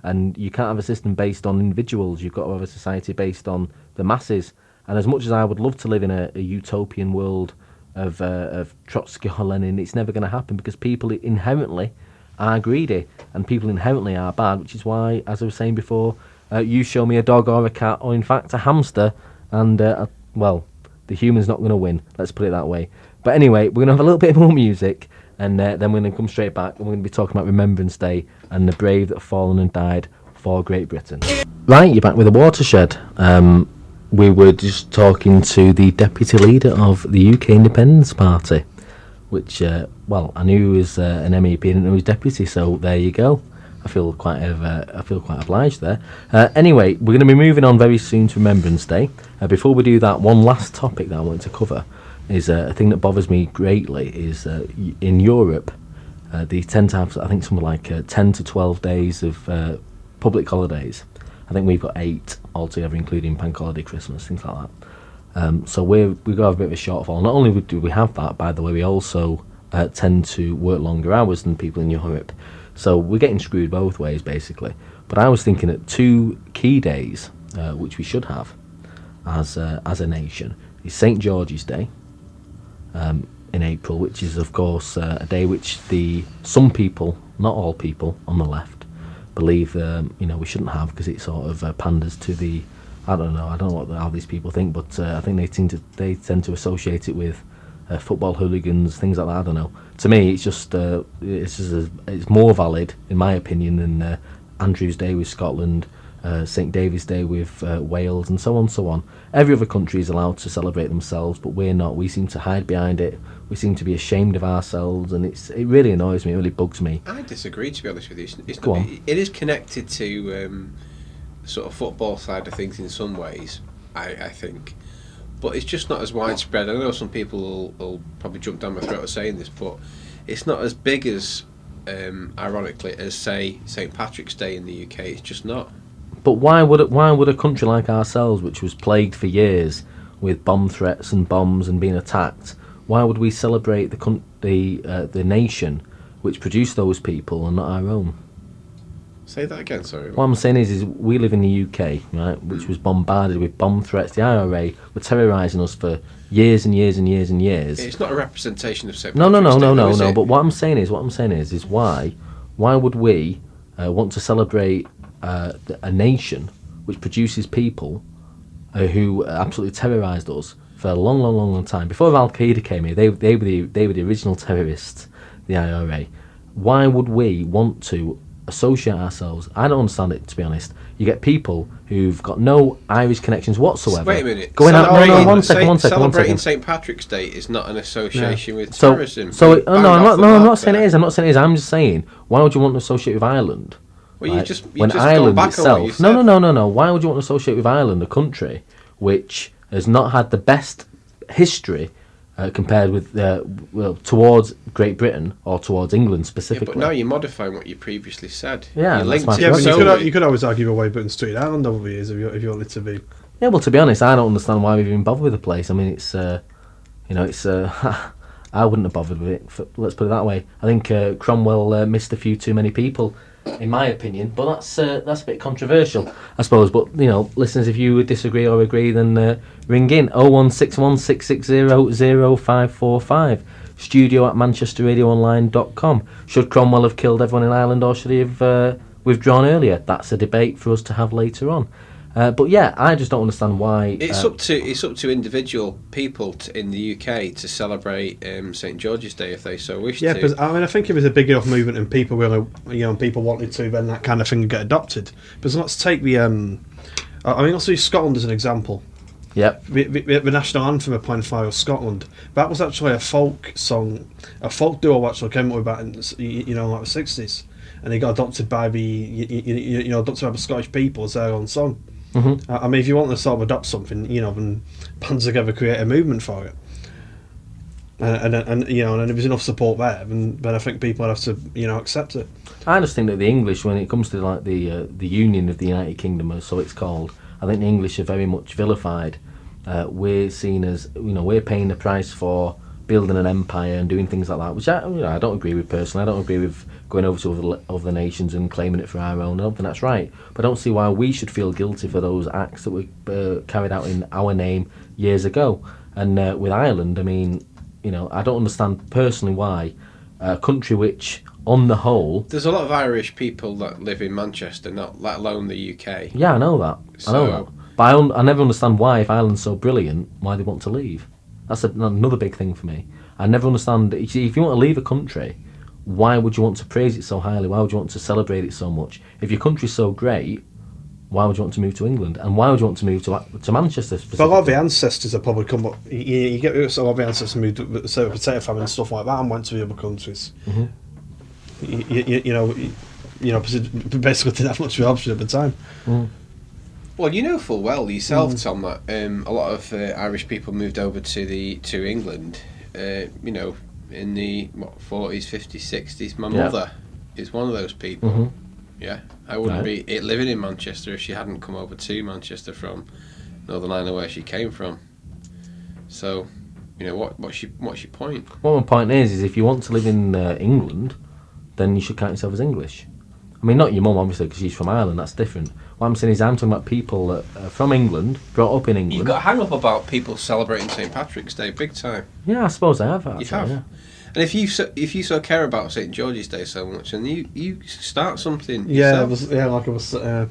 And you can't have a system based on individuals. You've got to have a society based on the masses. And as much as I would love to live in a utopian world of Trotsky or Lenin, it's never going to happen because people inherently are greedy and people inherently are bad, which is why, as I was saying before, you show me a dog or a cat or in fact a hamster and the human's not going to win, let's put it that way. But anyway, we're going to have a little bit more music and then we're going to come straight back and we're going to be talking about Remembrance Day and the brave that have fallen and died for Great Britain. Right, you're back with the Watershed. We were just talking to the deputy leader of the UK Independence Party, which, I knew he was an MEP, I didn't know he was deputy, so there you go. I feel quite obliged there. Anyway, we're going to be moving on very soon to Remembrance Day. Before we do that, one last topic that I wanted to cover. is a thing that bothers me greatly is in Europe, they tend to have, I think, something like 10 to 12 days of public holidays. I think we've got 8 altogether, including bank holiday, Christmas, things like that. So we've got to have a bit of a shortfall. Not only do we have that, by the way, we also tend to work longer hours than people in Europe. So we're getting screwed both ways, basically. But I was thinking that 2 key days, which we should have as a nation, is St. George's Day in April, which is, of course, a day which some people, not all people, on the left, believe we shouldn't have, because it sort of panders to the, I don't know how these people think, but I think they tend to associate it with football hooligans, things like that. I don't know. To me, it's just it's more valid, in my opinion, than Andrew's Day with Scotland, St. David's Day with Wales, and so on and so on. Every other country is allowed to celebrate themselves, but we're not. We seem to hide behind it. We seem to be ashamed of ourselves, and it really annoys me. It really bugs me. I disagree, to be honest with you. Go on. It is connected to sort of football side of things in some ways, I think. But it's just not as widespread. I know some people will probably jump down my throat of saying this, but it's not as big as, ironically, as, say, St. Patrick's Day in the UK. It's just not. But why would a country like ourselves, which was plagued for years with bomb threats and bombs and being attacked, why would we celebrate the nation which produced those people and not our own? Say that again, sorry. What I'm saying is we live in the UK, right, which was bombarded with bomb threats. The IRA were terrorising us for years and years and years and years. It's not a representation of St. No. Patrick's Day, But what I'm saying is why would we want to celebrate a nation which produces people who absolutely terrorised us for a long time? Before Al Qaeda came here, they were the original terrorists, the IRA. Why would we want to associate ourselves? I don't understand it, to be honest. You get people who've got no Irish connections whatsoever. Wait a minute. Going out. No, one second. Celebrating St. Patrick's Day is not an association with So, terrorism. I'm not saying it is. I'm just saying, why would you want to associate with Ireland? Well, Right? you just go back on what you said. No. Why would you want to associate with Ireland, a country which has not had the best history compared with towards Great Britain or towards England specifically? Yeah, but now you're modifying what you previously said. Yeah, you that's my Yeah, but prerogative. you could always argue away Britain Street Island over the years if you wanted to be. Yeah, well, to be honest, I don't understand why we've even bothered with the place. I mean, it's I wouldn't have bothered with it. Let's put it that way. I think Cromwell missed a few too many people, in my opinion. But that's a bit controversial, I suppose. But listeners, if you disagree or agree, then ring in 01616600545, studio@manchesterradioonline.com. Should Cromwell have killed everyone in Ireland, or should he have withdrawn earlier? That's a debate for us to have later on. But yeah, I just don't understand why. It's up to individual people in the UK to celebrate St. George's Day if they so wish to. Yeah, because I think it was a big enough movement and people really, people wanted to, then that kind of thing would get adopted. But let's take let's use Scotland as an example. Yep. The national anthem of Plain Fire of Scotland. That was actually a folk song, a folk duo actually came up with that in like the 60s, and they got adopted by the Scottish people as their own song. Mm-hmm. I mean, if you want to sort of adopt something, then bands together create a movement for it, and if there's enough support there, then I think people would have to accept it. I just think that the English, when it comes to like the Union of the United Kingdom, or so it's called, I think the English are very much vilified. We're seen as we're paying the price for building an empire and doing things like that, which I don't agree with personally. I don't agree with going over to other nations and claiming it for our own. I don't think that's right. But I don't see why we should feel guilty for those acts that were carried out in our name years ago. And with Ireland, I mean, I don't understand personally why a country which, on the whole, there's a lot of Irish people that live in Manchester, not let alone the UK. Yeah, I know that. But I never understand why, if Ireland's so brilliant, why they want to leave. That's another big thing for me. I never understand. If you want to leave a country, why would you want to praise it so highly? Why would you want to celebrate it so much? If your country's so great, why would you want to move to England? And why would you want to move to Manchester specifically? But a lot of the ancestors have probably come up. You get a lot of the ancestors moved with the potato famine and stuff like that and went to the other countries. Mm-hmm. Basically didn't have much of an option at the time. Mm. Well, you know full well yourself, Tom, that a lot of Irish people moved over to England, you know, in the 40s, 50s, 60s. My mother is one of those people. Mm-hmm. Yeah, I wouldn't be living in Manchester if she hadn't come over to Manchester from Northern Ireland, where she came from. So, you know, what's your point? Well, my point is if you want to live in England, then you should count yourself as English. I mean, not your mum, obviously, because she's from Ireland. That's different. What I'm saying is I'm talking about people that are from England, brought up in England. You've got a hang up about people celebrating St Patrick's Day, big time. Yeah, I suppose I have. You have. Yeah. And if you so care about St George's Day so much, and you start something Yeah, yourself.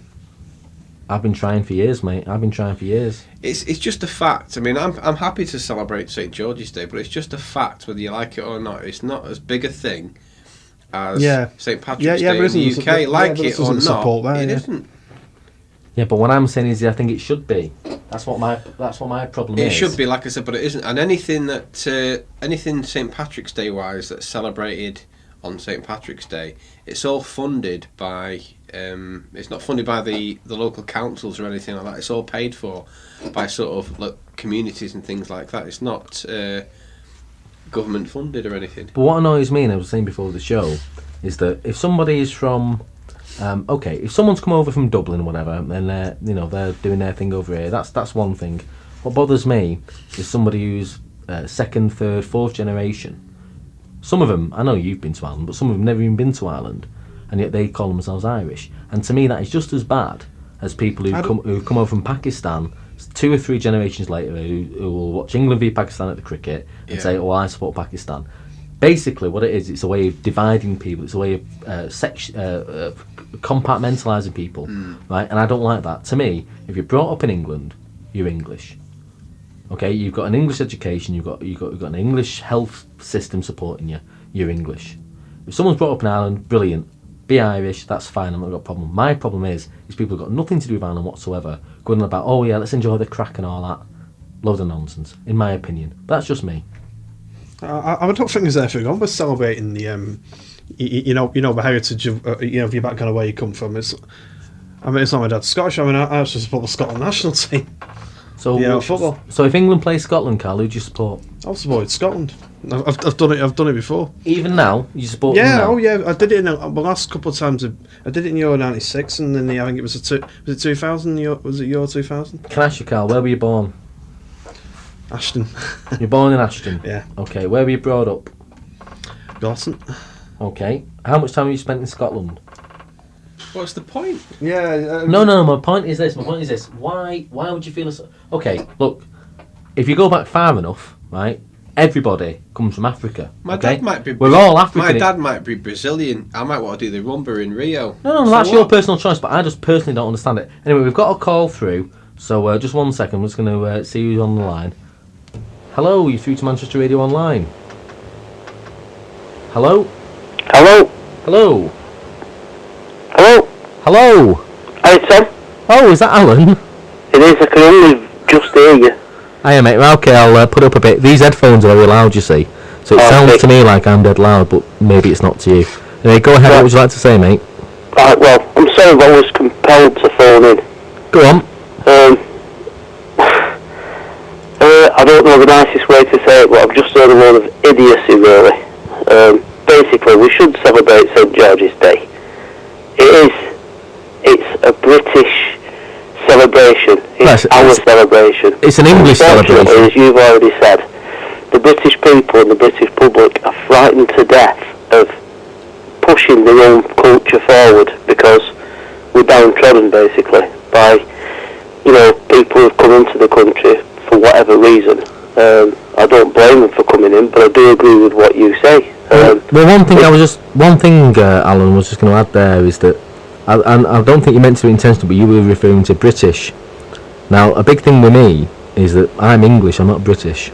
I've been trying for years, mate. I've been trying for years. It's just a fact. I mean, I'm happy to celebrate St George's Day, but it's just a fact whether you like it or not. It's not as big a thing as St Patrick's Day in the UK. Like it or not, it isn't. Yeah, but what I'm saying is I think it should be. That's what my problem is. It should be, like I said, but it isn't. And anything St Patrick's Day wise that's celebrated on St Patrick's Day, it's all funded by. It's not funded by the local councils or anything like that. It's all paid for by sort of communities and things like that. It's not government funded or anything. But what annoys me, and I was saying before the show, is that if somebody is from, if someone's come over from Dublin or whatever, and they're doing their thing over here, that's one thing. What bothers me is somebody who's second, third, fourth generation. Some of them, I know you've been to Ireland, but some of them never even been to Ireland, and yet they call themselves Irish. And to me, that is just as bad as people who've come over from Pakistan 2 or 3 generations later who will watch England v Pakistan at the cricket and say, "Oh, I support Pakistan." Basically, what it is, it's a way of dividing people. It's a way of compartmentalising people, right? And I don't like that. To me, if you're brought up in England, you're English. Okay, you've got an English education, you've got an English health system supporting you. You're English. If someone's brought up in Ireland, brilliant. Be Irish, that's fine. I've not got a problem. My problem is people who've got nothing to do with Ireland whatsoever, going on about, oh yeah, let's enjoy the crack and all that. Load of nonsense, in my opinion. But that's just me. I don't think there's anything wrong with celebrating the the heritage of of your background, where you come from. It's not my dad's Scottish. I mean, I actually support the Scotland national team. So football. So if England plays Scotland, Carl, who do you support? I've supported Scotland. I've done it. I've done it before. Even now, you support? Yeah. them now? Oh yeah. I did it in the last couple of times. I did it in Euro '96, and then I think it was was it 2000? Was it Euro 2000? Can I ask you, Carl, where were you born? Ashton. You're born in Ashton. Yeah. Okay. Where were you brought up? Gorton. Okay. How much time have you spent in Scotland? What's the point? Yeah. No. My point is this. Why would you feel? Okay. Look, if you go back far enough, right? Everybody comes from Africa. My dad might be. We're all African. My dad might be Brazilian. I might want to do the rumba in Rio. No, that's your personal choice, but I just personally don't understand it. Anyway, we've got a call through, so just 1 second. I'm just going to see who's on the line. Hello, you're through to Manchester Radio Online. Hello? Hello? Hello? Hello? Hello? Hi, Tom. Oh, is that Alan? It is, I can only just hear you. Hiya, mate. Well, okay, I'll put up a bit. These headphones are very loud, you see. So it sounds to me like I'm dead loud, but maybe it's not to you. Anyway, go ahead. What would you like to say, mate? Right, well, I'm sorry if I was compelled to phone in. Go on. I don't know the nicest way to say it, but I've just heard a load of idiocy, really. Basically, we should celebrate St George's Day. It's a British celebration. It's our celebration. It's an English celebration. As you've already said, the British people and the British public are frightened to death of pushing their own culture forward because we're downtrodden, basically, by people who've come into the country for whatever reason. I don't blame them for coming in, but I do agree with what you say. Well, one thing Alan was just going to add there is that I don't think you meant to be intentional, but you were referring to British. Now, a big thing with me is that I'm English, I'm not British.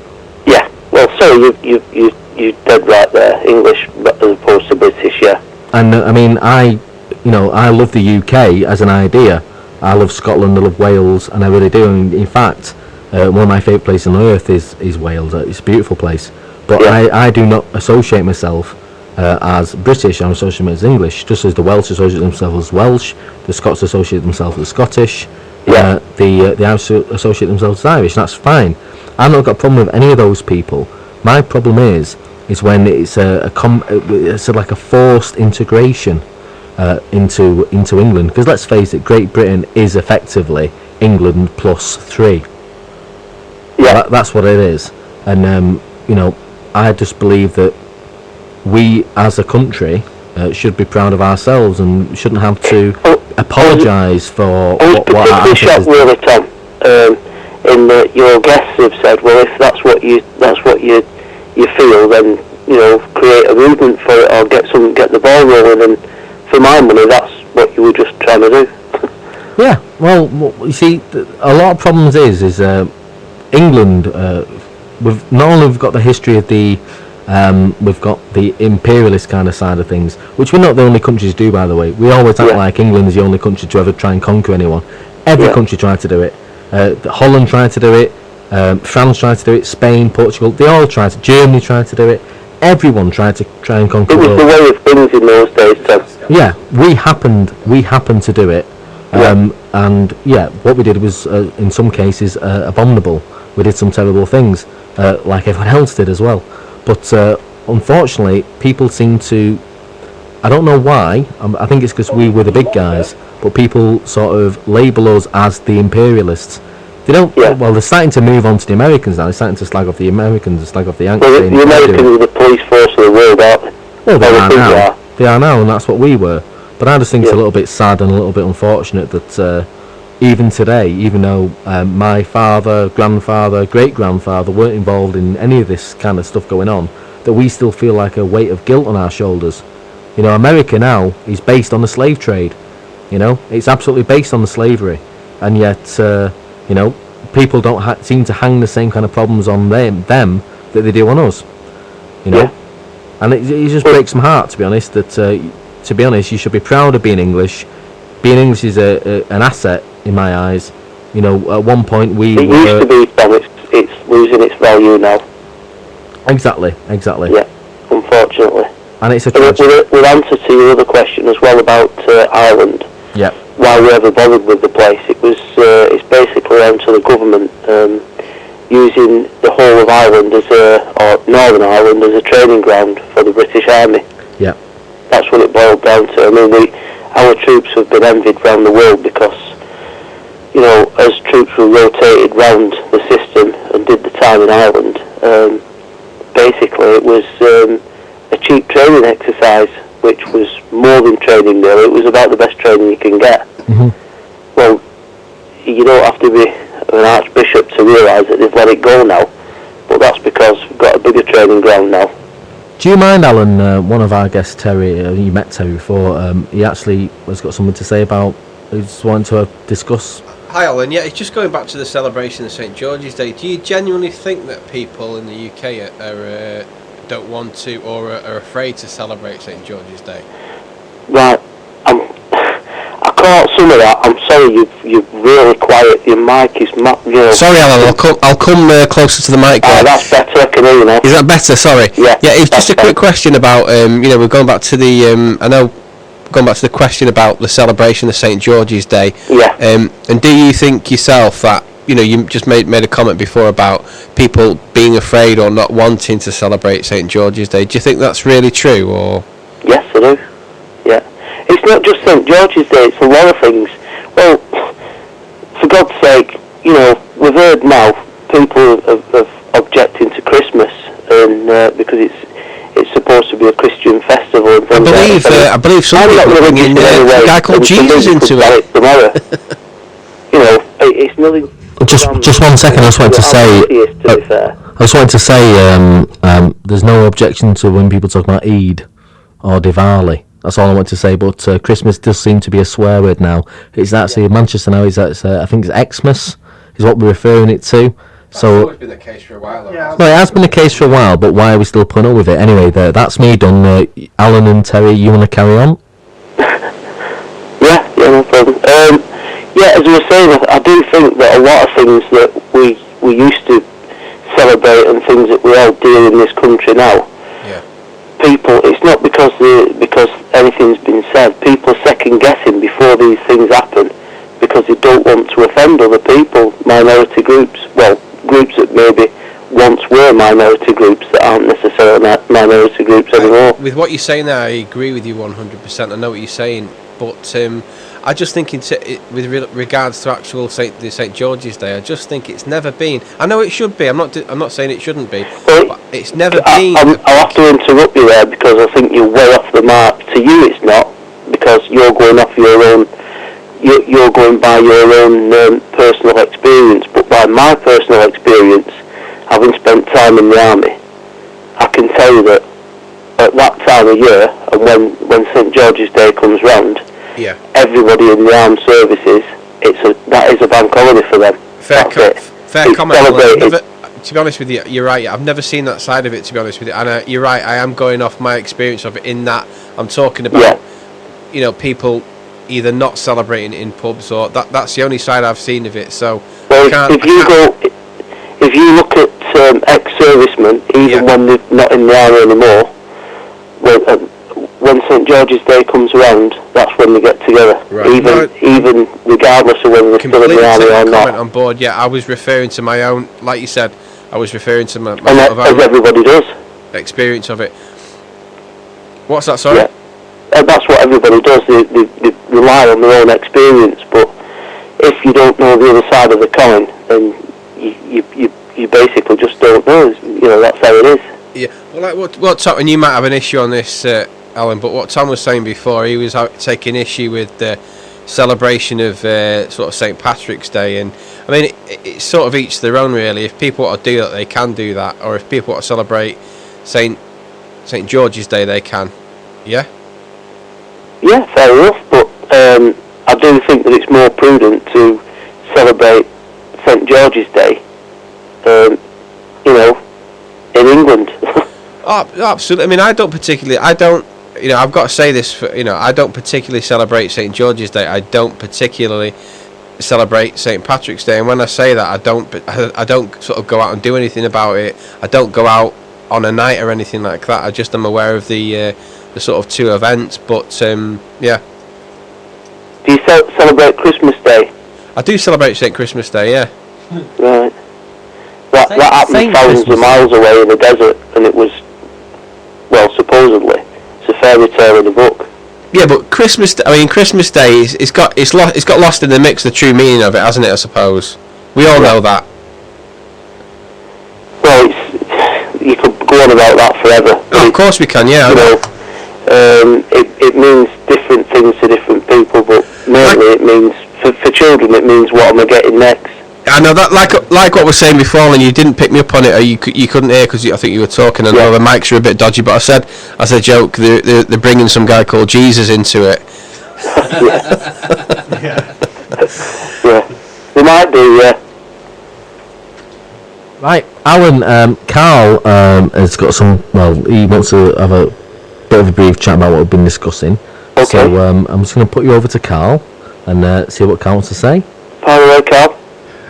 Yeah, well, sorry, you dead right there, English as opposed to British, yeah. And I mean, I love the UK as an idea. I love Scotland, I love Wales, and I really do. And in fact, one of my favourite places on earth is Wales. It's a beautiful place. But yeah. I do not associate myself as British. I'm associated as English, just as the Welsh associate themselves as Welsh, the Scots associate themselves as Scottish, they associate themselves as Irish. That's fine. I've not got a problem with any of those people. My problem is when it's it's like a forced integration into England. Because let's face it, Great Britain is effectively England plus 3. Yeah, that's what it is. And I just believe that we as a country should be proud of ourselves and shouldn't have to apologise for what our ancestors did. Really, Tom, in that your guests have said, well, if that's what you feel, then create a movement for it or get the ball rolling. And for my money, that's what you were just trying to do. Yeah, well, you see, a lot of problems is England. We've not only got the history of we've got the imperialist kind of side of things, which we're not the only countries to do, by the way. We always act like England is the only country to ever try and conquer anyone. Every country tried to do it. Holland tried to do it. France tried to do it. Spain, Portugal, they all tried to. Germany tried to do it. Everyone tried to try and conquer. It was the way of things in those days, Tom. Yeah, we happened to do it. And what we did was, in some cases, abominable. We did some terrible things, like everyone else did as well. But unfortunately, people seem to, I don't know why, I think it's because we were the big guys, but people sort of label us as the imperialists. They don't, well, they're starting to move on to the Americans now. They're starting to slag off the Americans and slag off the Yankees. Well, the Americans are the police force of the world, aren't they? Well, they are now. They are now, and that's what we were. But I just think it's a little bit sad and a little bit unfortunate that even today, even though my father, grandfather, great-grandfather weren't involved in any of this kind of stuff going on, that we still feel like a weight of guilt on our shoulders. America now is based on the slave trade. It's absolutely based on the slavery. And yet, people don't seem to hang the same kind of problems on them that they do on us. And it just breaks my heart, to be honest, that you should be proud of being English. Being English is an asset in my eyes. At one point it used to be, Tom. It's losing its value now. Exactly. Yeah, unfortunately. And it's a tragedy. With answer to your other question as well about Ireland. Yeah. Why we ever bothered with the place? It's basically down to the government using the whole of Ireland or Northern Ireland as a training ground for the British Army. Yeah. That's what it boiled down to. I mean, our troops have been envied around the world because, as troops were rotated round the system and did the time in Ireland, basically it was a cheap training exercise, which was more than training really. It was about the best training you can get. Mm-hmm. Well, you don't have to be an archbishop to realise that they've let it go now, but that's because we've got a bigger training ground now. Do you mind, Alan, one of our guests, Terry, you met Terry before, he actually has got something to say about, he's wanting to discuss. Hi Alan, yeah, it's just going back to the celebration of St George's Day. Do you genuinely think that people in the UK are don't want to or are afraid to celebrate St George's Day? Right, I caught some of that. I'm sorry, you're really quiet. Your mic is Sorry, Alan. I'll come closer to the mic. That's better. I can hear you now. Is that better? Sorry. Yeah. Yeah. It's just a quick question about we're going back to the going back to the question about the celebration of St George's Day. Yeah. And do you think yourself that you just made a comment before about people being afraid or not wanting to celebrate St George's Day? Do you think that's really true, or? Yes, I do. Yeah. It's not just St George's Day. It's a lot of things. Well, for God's sake, we've heard now people of objecting to Christmas, and because it's supposed to be a Christian festival. And things I believe some people are bringing a guy called Jesus into it. Tomorrow. It's nothing. Just 1 second. I just wanted to say. There's no objection to when people talk about Eid or Diwali. That's all I want to say. But Christmas does seem to be a swear word now. It's actually in Manchester now. I think it's Xmas is what we're referring it to. That's always been the case for a while. Well, it has been the case for a while, but why are we still putting up with it? Anyway, that's me done. Alan and Terry, you want to carry on? Yeah, no problem. As I was saying, I do think that a lot of things that we used to celebrate and things that we all do in this country now, people, it's not because anything's been said. People second guessing before these things happen because they don't want to offend other people, minority groups, well, groups that maybe once were minority groups that aren't necessarily minority groups anymore. With what you're saying there, I agree with you 100%. I know what you're saying, but I just think with regards to actual St George's Day, I just think it's never been. I know it should be. I'm not saying it shouldn't be. Well, but it's never been. I'll have to interrupt you there because I think you're way off the mark. To you, it's not, because you're going off your own. You're going by your own personal experience, but by my personal experience, having spent time in the army, I can tell you that at that time of year, and when St George's Day comes round, yeah, everybody in the armed services, that is a bank holiday for them. Fair comment. To be honest with you, you're right. I've never seen that side of it, to be honest with you, and you're right. I am going off my experience of it. In that, I'm talking about, people either not celebrating in pubs, or that's the only side I've seen of it. So, well, if you look at ex-servicemen, even when they're not in the army anymore, when St George's Day comes around, that's when they get together. Right. Even regardless of whether they're still in the army or not. On board. Yeah, I was referring to my own, like you said, I was referring to my as everybody does, experience of it. What's that? Sorry. Yeah. That's what everybody does. They rely on their own experience, but if you don't know the other side of the coin, then you basically just don't know. That's how it is. Yeah. Well, like what Tom, and you might have an issue on this, Alan, but what Tom was saying before, he was taking issue with the celebration of sort of St Patrick's Day, and I mean it's sort of each their own really. If people want to do that, they can do that, or if people want to celebrate St George's Day, they can. Yeah. Yeah, fair enough, but I do think that it's more prudent to celebrate St George's Day, in England. Oh, absolutely. I mean, I've got to say this, I don't particularly celebrate St George's Day. I don't particularly celebrate St Patrick's Day, and when I say that, I don't sort of go out and do anything about it. I don't go out on a night or anything like that. I just am aware of the sort of two events, but yeah. Do you celebrate Christmas Day? I do celebrate St Christmas Day, yeah. Right. That happened thousands of miles away in the desert, and it was, well, supposedly, it's a fairy tale in the book. Yeah, but Christmas Day it's got lost in the mix, the true meaning of it, hasn't it? I suppose we all know that. Well, you could go on about that forever. Oh, of course we can. Yeah. It means different things to different people, but mainly it means for children it means what am I getting next. I know that, like what we're saying before, and you didn't pick me up on it, or you couldn't hear because I think you were talking, and the mics are a bit dodgy. But I said, as a joke, they're bringing some guy called Jesus into it. Yeah, they might do. Yeah. Right, Alan. Karl has got some. Well, he wants to have a bit of a brief chat about what we've been discussing. Okay. So I'm just going to put you over to Karl and see what Karl wants to say. Fire away, Karl.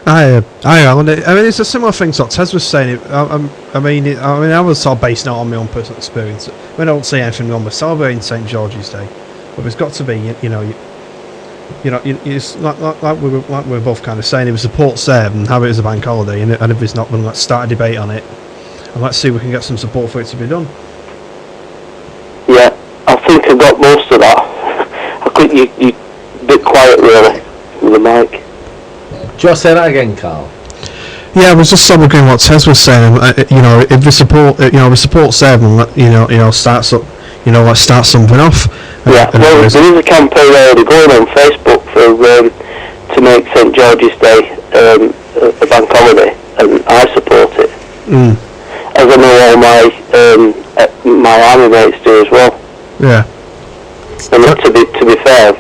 Hi, Alan. I mean, it's a similar thing to what Tez was saying. I was sort of basing it on my own personal experience. I don't see anything wrong with celebrating St George's Day, but it's got to be, it's like we were both kind of saying, if the support's there, and have it as a bank holiday, and if it's not, then let's start a debate on it, and let's see if we can get some support for it to be done. Yeah, I think I got most of that. I think you a bit quiet really with the mic. Do you want to say that again, Karl? Yeah, I was just sort of agreeing what Tez was saying. If the support, the support's there, then start let's start something off. Yeah, well, there is a campaign already going on Facebook to make St George's Day a bank holiday, and I support it. As I know all my army mates do as well. Yeah. And to be fair,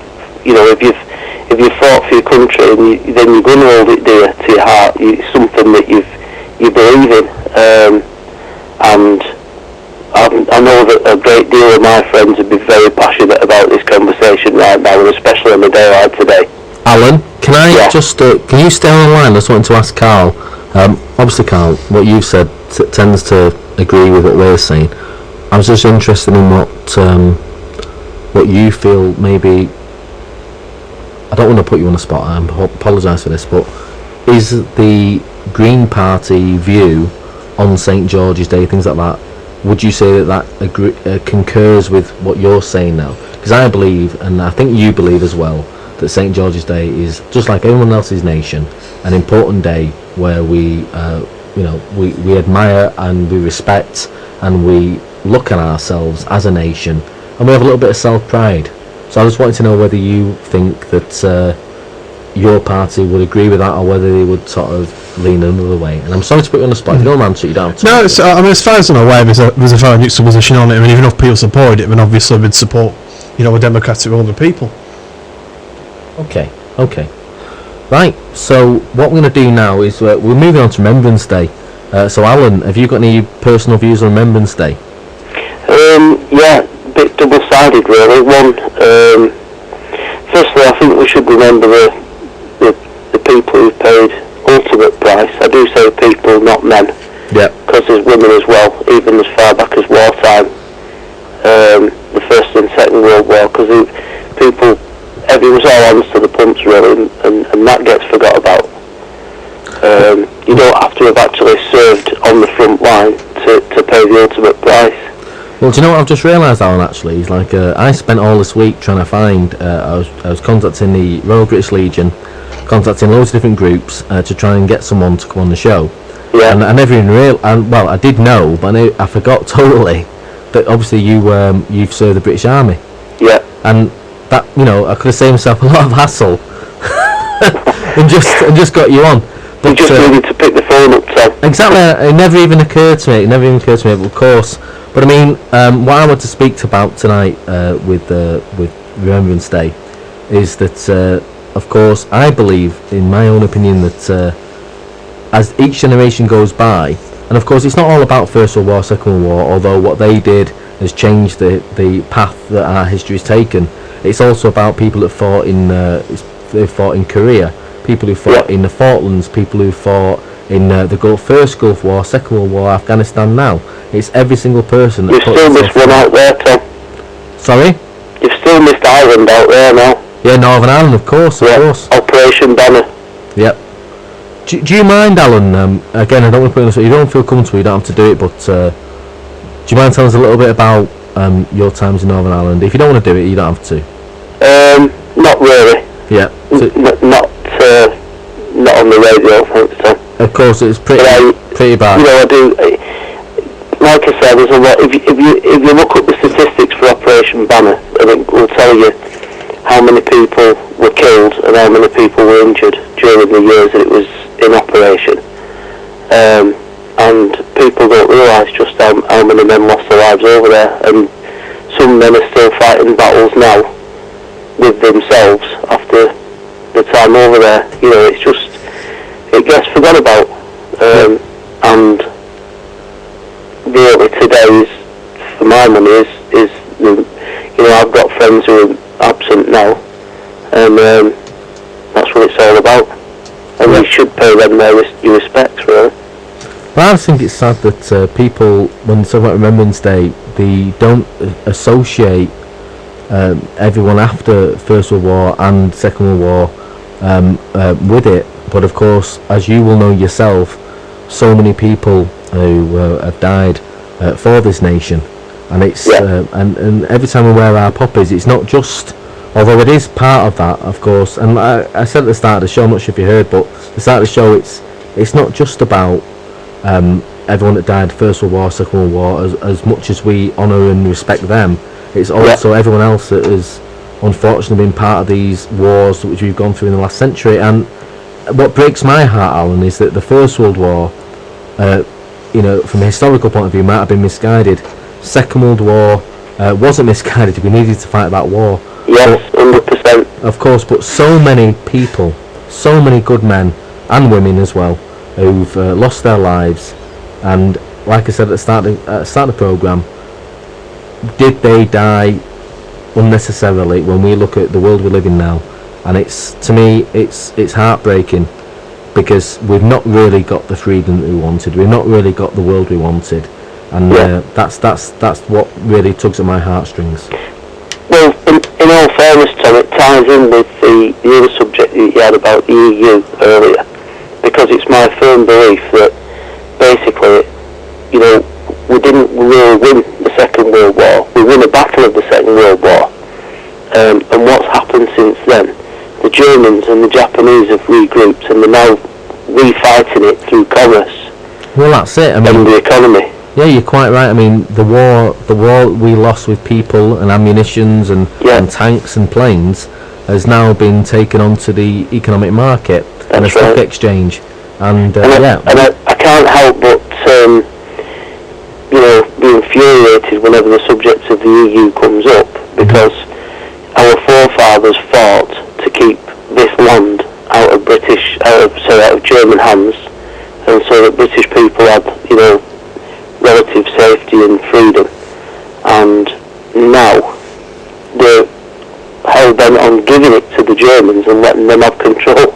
if you've fought for your country, and then you're going to hold it dear to your heart. It's something that you believe in, and I know that a great deal of my friends would be very passionate about this conversation right now, and especially on a day like today. Alan, can I just can you stay on the line? I just wanted to ask Karl. Obviously, Karl, what you've said tends to agree with what we're saying. I was just interested in what you feel maybe I don't want to put you on the spot, I apologise for this, but is the Green Party view on St George's Day, things like that, would you say that concurs with what you're saying now? Because I believe, and I think you believe as well, that St George's Day is, just like everyone else's nation, an important day where we admire and we respect and we look at ourselves as a nation, and we have a little bit of self-pride. So I just wanted to know whether you think that your party would agree with that, or whether they would sort of lean another way. And I'm sorry to put you on the spot. If you don't answer, you don't have to. No, it's, I mean, as far as I'm aware, there's a very neutral position on it. I mean, even if people supported it, then obviously we'd support, a democratic rule of the people. Okay. Right, so what we're going to do now is we're moving on to Remembrance Day. So Alan, have you got any personal views on Remembrance Day? Yeah, a bit double-sided really. One, firstly, I think we should remember the people who paid ultimate price. I do say people, not men. Yeah. Because there's women as well, even as far back as wartime, the First and Second World War, because people, it was all hands to the pumps really, and that gets forgot about. You don't have to have actually served on the front line to pay the ultimate price. Well, do you know what I've just realised, Alan, actually? Is like, I spent all this week trying to find, I was contacting the Royal British Legion, contacting loads of different groups to try and get someone to come on the show. Yeah. And I never even well, I did know, but I forgot totally that obviously you've served the British Army. Yeah. And that, I could have saved myself a lot of hassle and just got you on. But you just needed to pick the phone up, Tom. Exactly. It never even occurred to me. But of course. But I mean, what I want to speak about tonight with Remembrance Day is that, of course, I believe, in my own opinion, that as each generation goes by, and of course it's not all about First World War, Second World War, although what they did has changed the path that our history has taken. It's also about people that fought in Korea, people who fought in the Falklands, people who fought in the First Gulf War, Second World War, Afghanistan now. It's every single person that You've still missed one out there, Tom. Sorry? You've still missed Ireland out there now. Yeah, Northern Ireland, of course. Operation Banner. Yep. Do you mind, Alan, again, I don't want to put you on the spot, you don't feel comfortable, you don't have to do it, but do you mind telling us a little bit about your times in Northern Ireland? If you don't want to do it, you don't have to. Not really. Yeah. So not on the radio, thanks, Tom. Of course, it's pretty bad. I do. Like I said, there's a lot. If you look up the statistics for Operation Banner, it will tell you how many people were killed and how many people were injured during the years that it was in operation. And people don't realise just how many men lost their lives over there, and some men are still fighting battles now with themselves after the time over there. It gets forgot about, and really today is, for my money, is I've got friends who are absent now, and that's what it's all about, and we should pay them your respects, really. Well, I just think it's sad that people, when they talk about Remembrance Day, they don't associate everyone after First World War and Second World War with it. But of course, as you will know yourself, so many people who have died for this nation, and it's and every time we wear our poppies, it's not just, although it is part of that, of course. And I said at the start of the show, I'm not sure if you heard, but at the start of the show, it's not just about everyone that died First World War, Second World War, as much as we honour and respect them. It's also everyone else that has unfortunately been part of these wars which we've gone through in the last century. And what breaks my heart, Alan, is that the First World War, from a historical point of view, might have been misguided. Second World War wasn't misguided. We needed to fight that war. Yes, 100%. Of course, but so many people, so many good men and women as well, who've lost their lives. And like I said at the start of the programme, did they die unnecessarily when we look at the world we live in now? And to me it's heartbreaking, because we've not really got the freedom that we wanted. We've not really got the world we wanted, and that's what really tugs at my heartstrings. Well, in all fairness, Tom, it ties in with the other subject that you had about the EU earlier, because it's my firm belief that basically, you know, we didn't really win the Second World War. We won a battle of the Second World War, and what's happened since then? The Germans and the Japanese have regrouped, and they're now refighting it through commerce. Well, that's it. I mean, and the economy. Yeah, you're quite right. I mean, the war we lost with people and ammunitions and tanks and planes has now been taken onto the economic market and the stock exchange. And I can't help but you know, be infuriated whenever the subject of the EU comes up, because our forefathers fought to keep this land out of German hands, and so that British people had, you know, relative safety and freedom. And now they're hell bent on giving it to the Germans and letting them have control.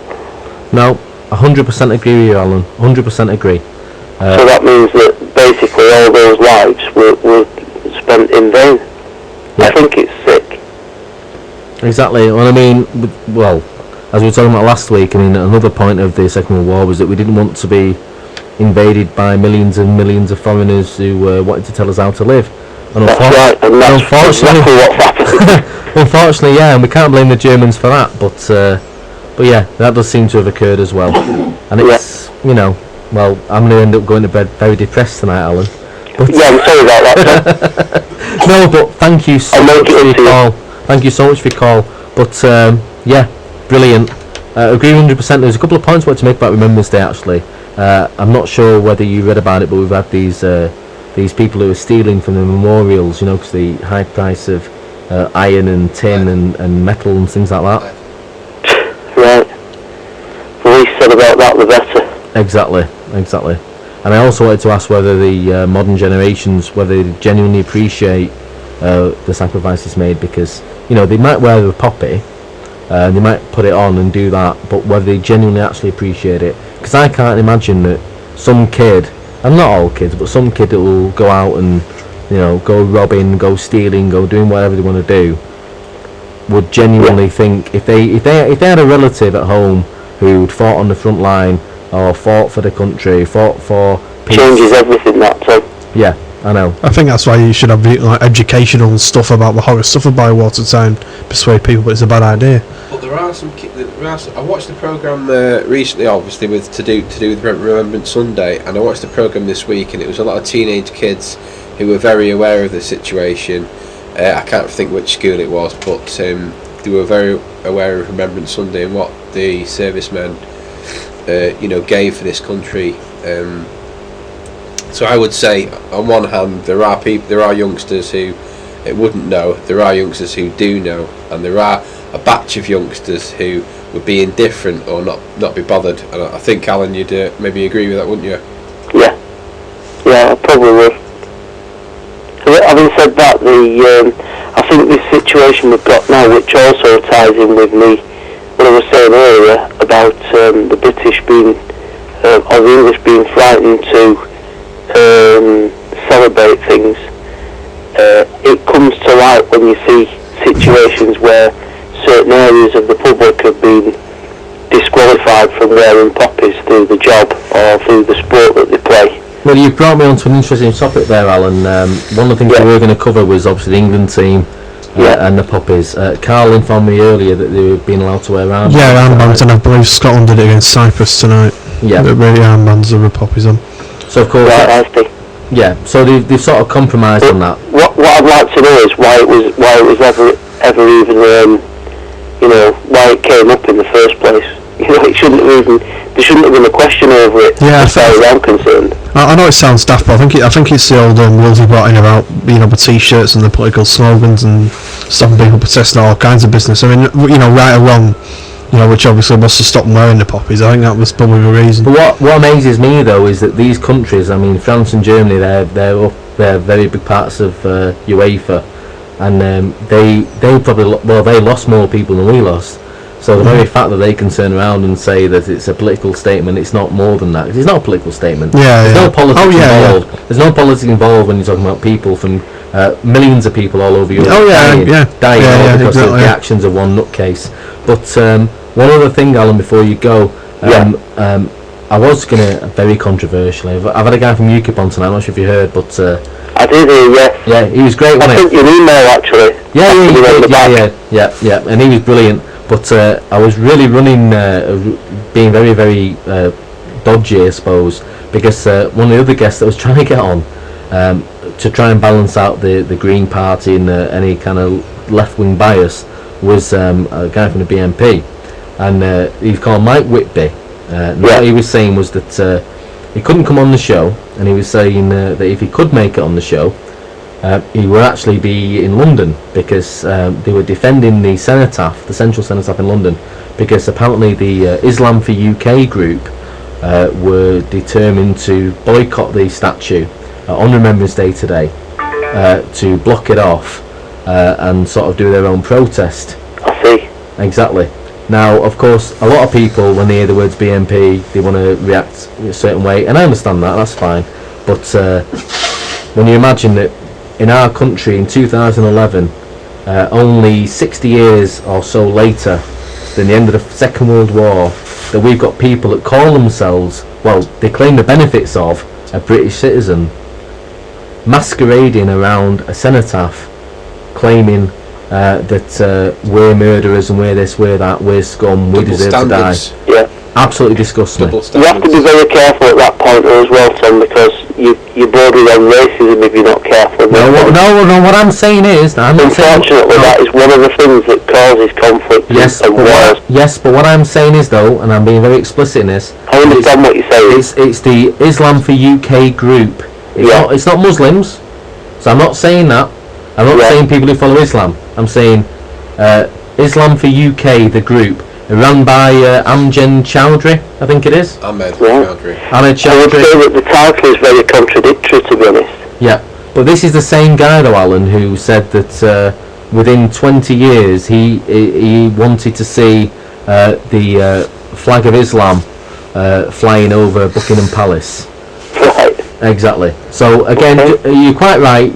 No, 100% agree with you, Alan. 100% agree. So that means that basically all those lives were spent in vain. Yep. I think it's sick. Exactly. Well, I mean, well, as we were talking about last week, I mean, another point of the Second World War was that we didn't want to be invaded by millions and millions of foreigners who wanted to tell us how to live. And that's right, and that's exactly what's happened. Unfortunately, yeah, and we can't blame the Germans for that, but yeah, that does seem to have occurred as well. And it's, you know, well, I'm going to end up going to bed very depressed tonight, Alan. But yeah, I'm sorry about that, Tom. No, but thank you so much for your call. Thank you so much for your call. But yeah, brilliant. Agree 100%. There's a couple of points I want to make about Remembrance Day, actually. I'm not sure whether you read about it, but we've had these people who are stealing from the memorials, you know, because the high price of iron and tin and metal and things like that. Right. The least said about that, the better. Exactly. And I also wanted to ask whether the modern generations, whether they genuinely appreciate the sacrifices made, because, you know, they might wear the poppy, they might put it on and do that, but whether they genuinely actually appreciate it. Because I can't imagine that some kid, and not all kids, but some kid that will go out and, you know, go robbing, go stealing, go doing whatever they want to do, would genuinely think, if they had a relative at home who'd fought on the front line, or fought for the country, fought for peace. Changes everything, that, so. Yeah, I know. I think that's why you should have like educational stuff about the horror suffered by Watertown, persuade people, but it's a bad idea. But there are some. I watched the programme recently, obviously, to do with Remembrance Sunday, and I watched the programme this week, and it was a lot of teenage kids who were very aware of the situation. I can't think which school it was, but they were very aware of Remembrance Sunday and what the servicemen, you know, gave for this country. So I would say, on one hand, there are youngsters who wouldn't know, there are youngsters who do know, and there are a batch of youngsters who would be indifferent or not be bothered. And I think, Alan, you'd maybe agree with that, wouldn't you? Yeah, I probably would. Having said that, I think this situation we've got now, which also ties in with me, what I was saying earlier about the British being, or the English being frightened to celebrate things. It comes to light when you see situations where certain areas of the public have been disqualified from wearing poppies through the job or through the sport that they play. Well, you brought me onto an interesting topic there, Alan. One of the things we were going to cover was obviously the England team and the poppies. Karl informed me earlier that they were being allowed to wear armbands. Yeah, armbands, and I believe Scotland did it against Cyprus tonight. Yeah. The really armbands with poppies on. So of course, yeah. So they've sort of compromised on that. What I'd like to know is why it was ever even you know, why it came up in the first place. You know, there shouldn't have been a question over it. Yeah, as far as I'm concerned. I know it sounds daft, but I think it's the old rules we brought in about, you know, the t-shirts and the political slogans and stopping people protesting all kinds of business. I mean, you know, right or wrong, you know, which obviously must have stopped wearing the poppies. I think that was probably the reason. But what amazes me though is that these countries, I mean, France and Germany, they're very big parts of UEFA, and they probably they lost more people than we lost. So the very fact that they can turn around and say that it's a political statement, it's not more than that. 'Cause it's not a political statement. There's no politics involved. There's no politics involved when you're talking about people from millions of people all over Europe dying because of the actions of one nutcase. But one other thing, Alan, before you go, I was going to, very controversially, I've had a guy from UKIP on tonight, I'm not sure if you heard, but... I did hear, yeah, he was great, wasn't he? I sent you an email, actually. Yeah, and he was brilliant, but I was really being very, very dodgy, I suppose, because one of the other guests that was trying to get on, to try and balance out the Green Party and any kind of left-wing bias, was a guy from the BNP, and he's called Mike Whitby. What he was saying was that he couldn't come on the show, and he was saying that if he could make it on the show, he would actually be in London, because they were defending the cenotaph, the central cenotaph in London, because apparently the Islam for UK group were determined to boycott the statue on Remembrance Day today, to block it off and sort of do their own protest. I see. Exactly. Now, of course, a lot of people, when they hear the words BNP, they want to react a certain way, and I understand that, that's fine. But when you imagine that in our country in 2011, only 60 years or so later than the end of the Second World War, that we've got people that call themselves, well, they claim the benefits of a British citizen, masquerading around a cenotaph, claiming that we're murderers and we're this, we're that, we're scum, we deserve to die. Yeah. Absolutely disgusting. You have to be very careful at that point as well, Tom, because you're bordering on racism if you're not careful. No, what I'm saying is... Unfortunately, that is one of the things that causes conflict and wars. Yes, but what I'm saying is, though, and I'm being very explicit in this... I understand what you're saying. It's the Islam for UK group. It's not Muslims, so I'm not saying that. I'm not saying people who follow Islam. I'm saying Islam for UK, the group, run by Amjad Chowdhury, I think it is. Ahmed Chowdhury. I would say that the title is very contradictory, to be honest. Yeah, but this is the same guy, though, Alan, who said that within 20 years he wanted to see the flag of Islam flying over Buckingham Palace. Right. Exactly. So again, you're quite right.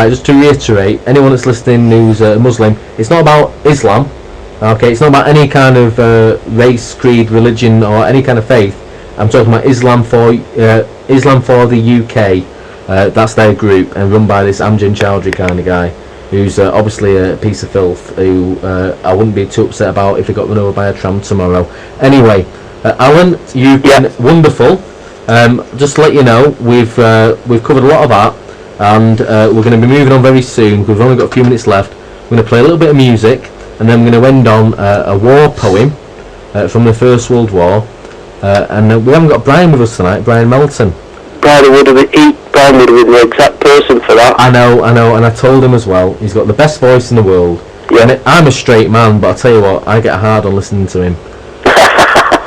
Just to reiterate, anyone that's listening who's Muslim, it's not about Islam. Okay, it's not about any kind of race, creed, religion, or any kind of faith. I'm talking about Islam for the UK. That's their group, and run by this Amjad Chowdhury kind of guy, who's obviously a piece of filth. Who I wouldn't be too upset about if he got run over by a tram tomorrow. Anyway, Alan, you've been wonderful. Just to let you know, we've covered a lot of that, and we're going to be moving on very soon. We've only got a few minutes left. We're going to play a little bit of music, and then we're going to end on a war poem from the First World War. And we haven't got Brian with us tonight, Brian Melton. Brian would have been the exact person for that. I know, and I told him as well. He's got the best voice in the world. Yeah. And I'm a straight man, but I tell you what, I get hard on listening to him.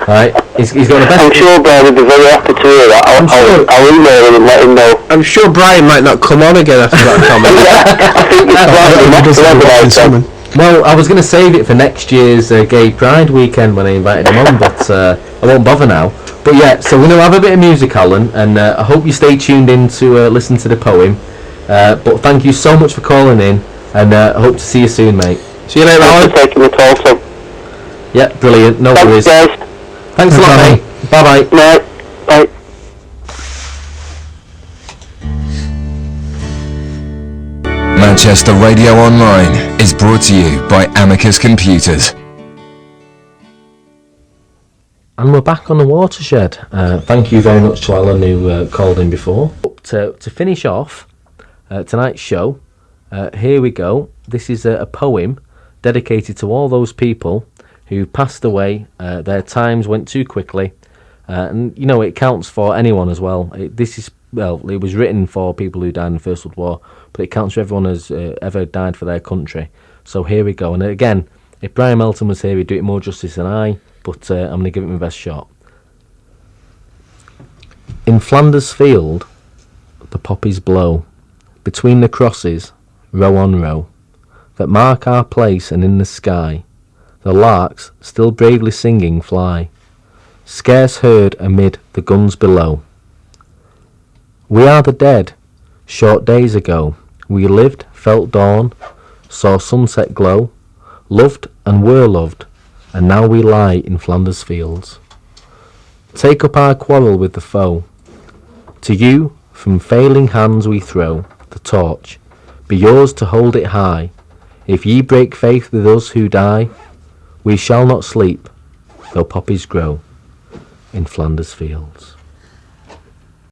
Right, he's got the best. I'm sure Brian would be very happy to hear that. I'll email him and let him know. I'm sure Brian might not come on again after that comment. I think it's Well, I was going to save it for next year's Gay Pride weekend when I invited him on, but I won't bother now. But yeah, so we're going to have a bit of music, Alan, and I hope you stay tuned in to listen to the poem. But thank you so much for calling in, and I hope to see you soon, mate. See you later, Alan. Thanks for taking the call, Tom. Yeah, brilliant. No worries. Thanks, guys. Thanks a lot, mate. Bye-bye. Bye. Manchester Radio Online is brought to you by Amicus Computers. And we're back on the Watershed. Thank you very much to Alan who called in before. To finish off tonight's show, here we go. This is a poem dedicated to all those people who passed away. Their times went too quickly, and you know it counts for anyone as well. It was written for people who died in the First World War, but it counts for everyone who's ever died for their country. So here we go. And again, if Brian Melton was here, he'd do it more justice than I, but I'm going to give it my best shot. In Flanders Field, the poppies blow, between the crosses, row on row, that mark our place, and in the sky the larks, still bravely singing, fly, scarce heard amid the guns below. We are the dead, short days ago, We lived, felt dawn, saw sunset glow, loved and were loved, and now we lie in Flanders fields. Take up our quarrel with the foe. To you, from failing hands we throw the torch, be yours to hold it high. If ye break faith with us who die, we shall not sleep, though poppies grow in Flanders fields.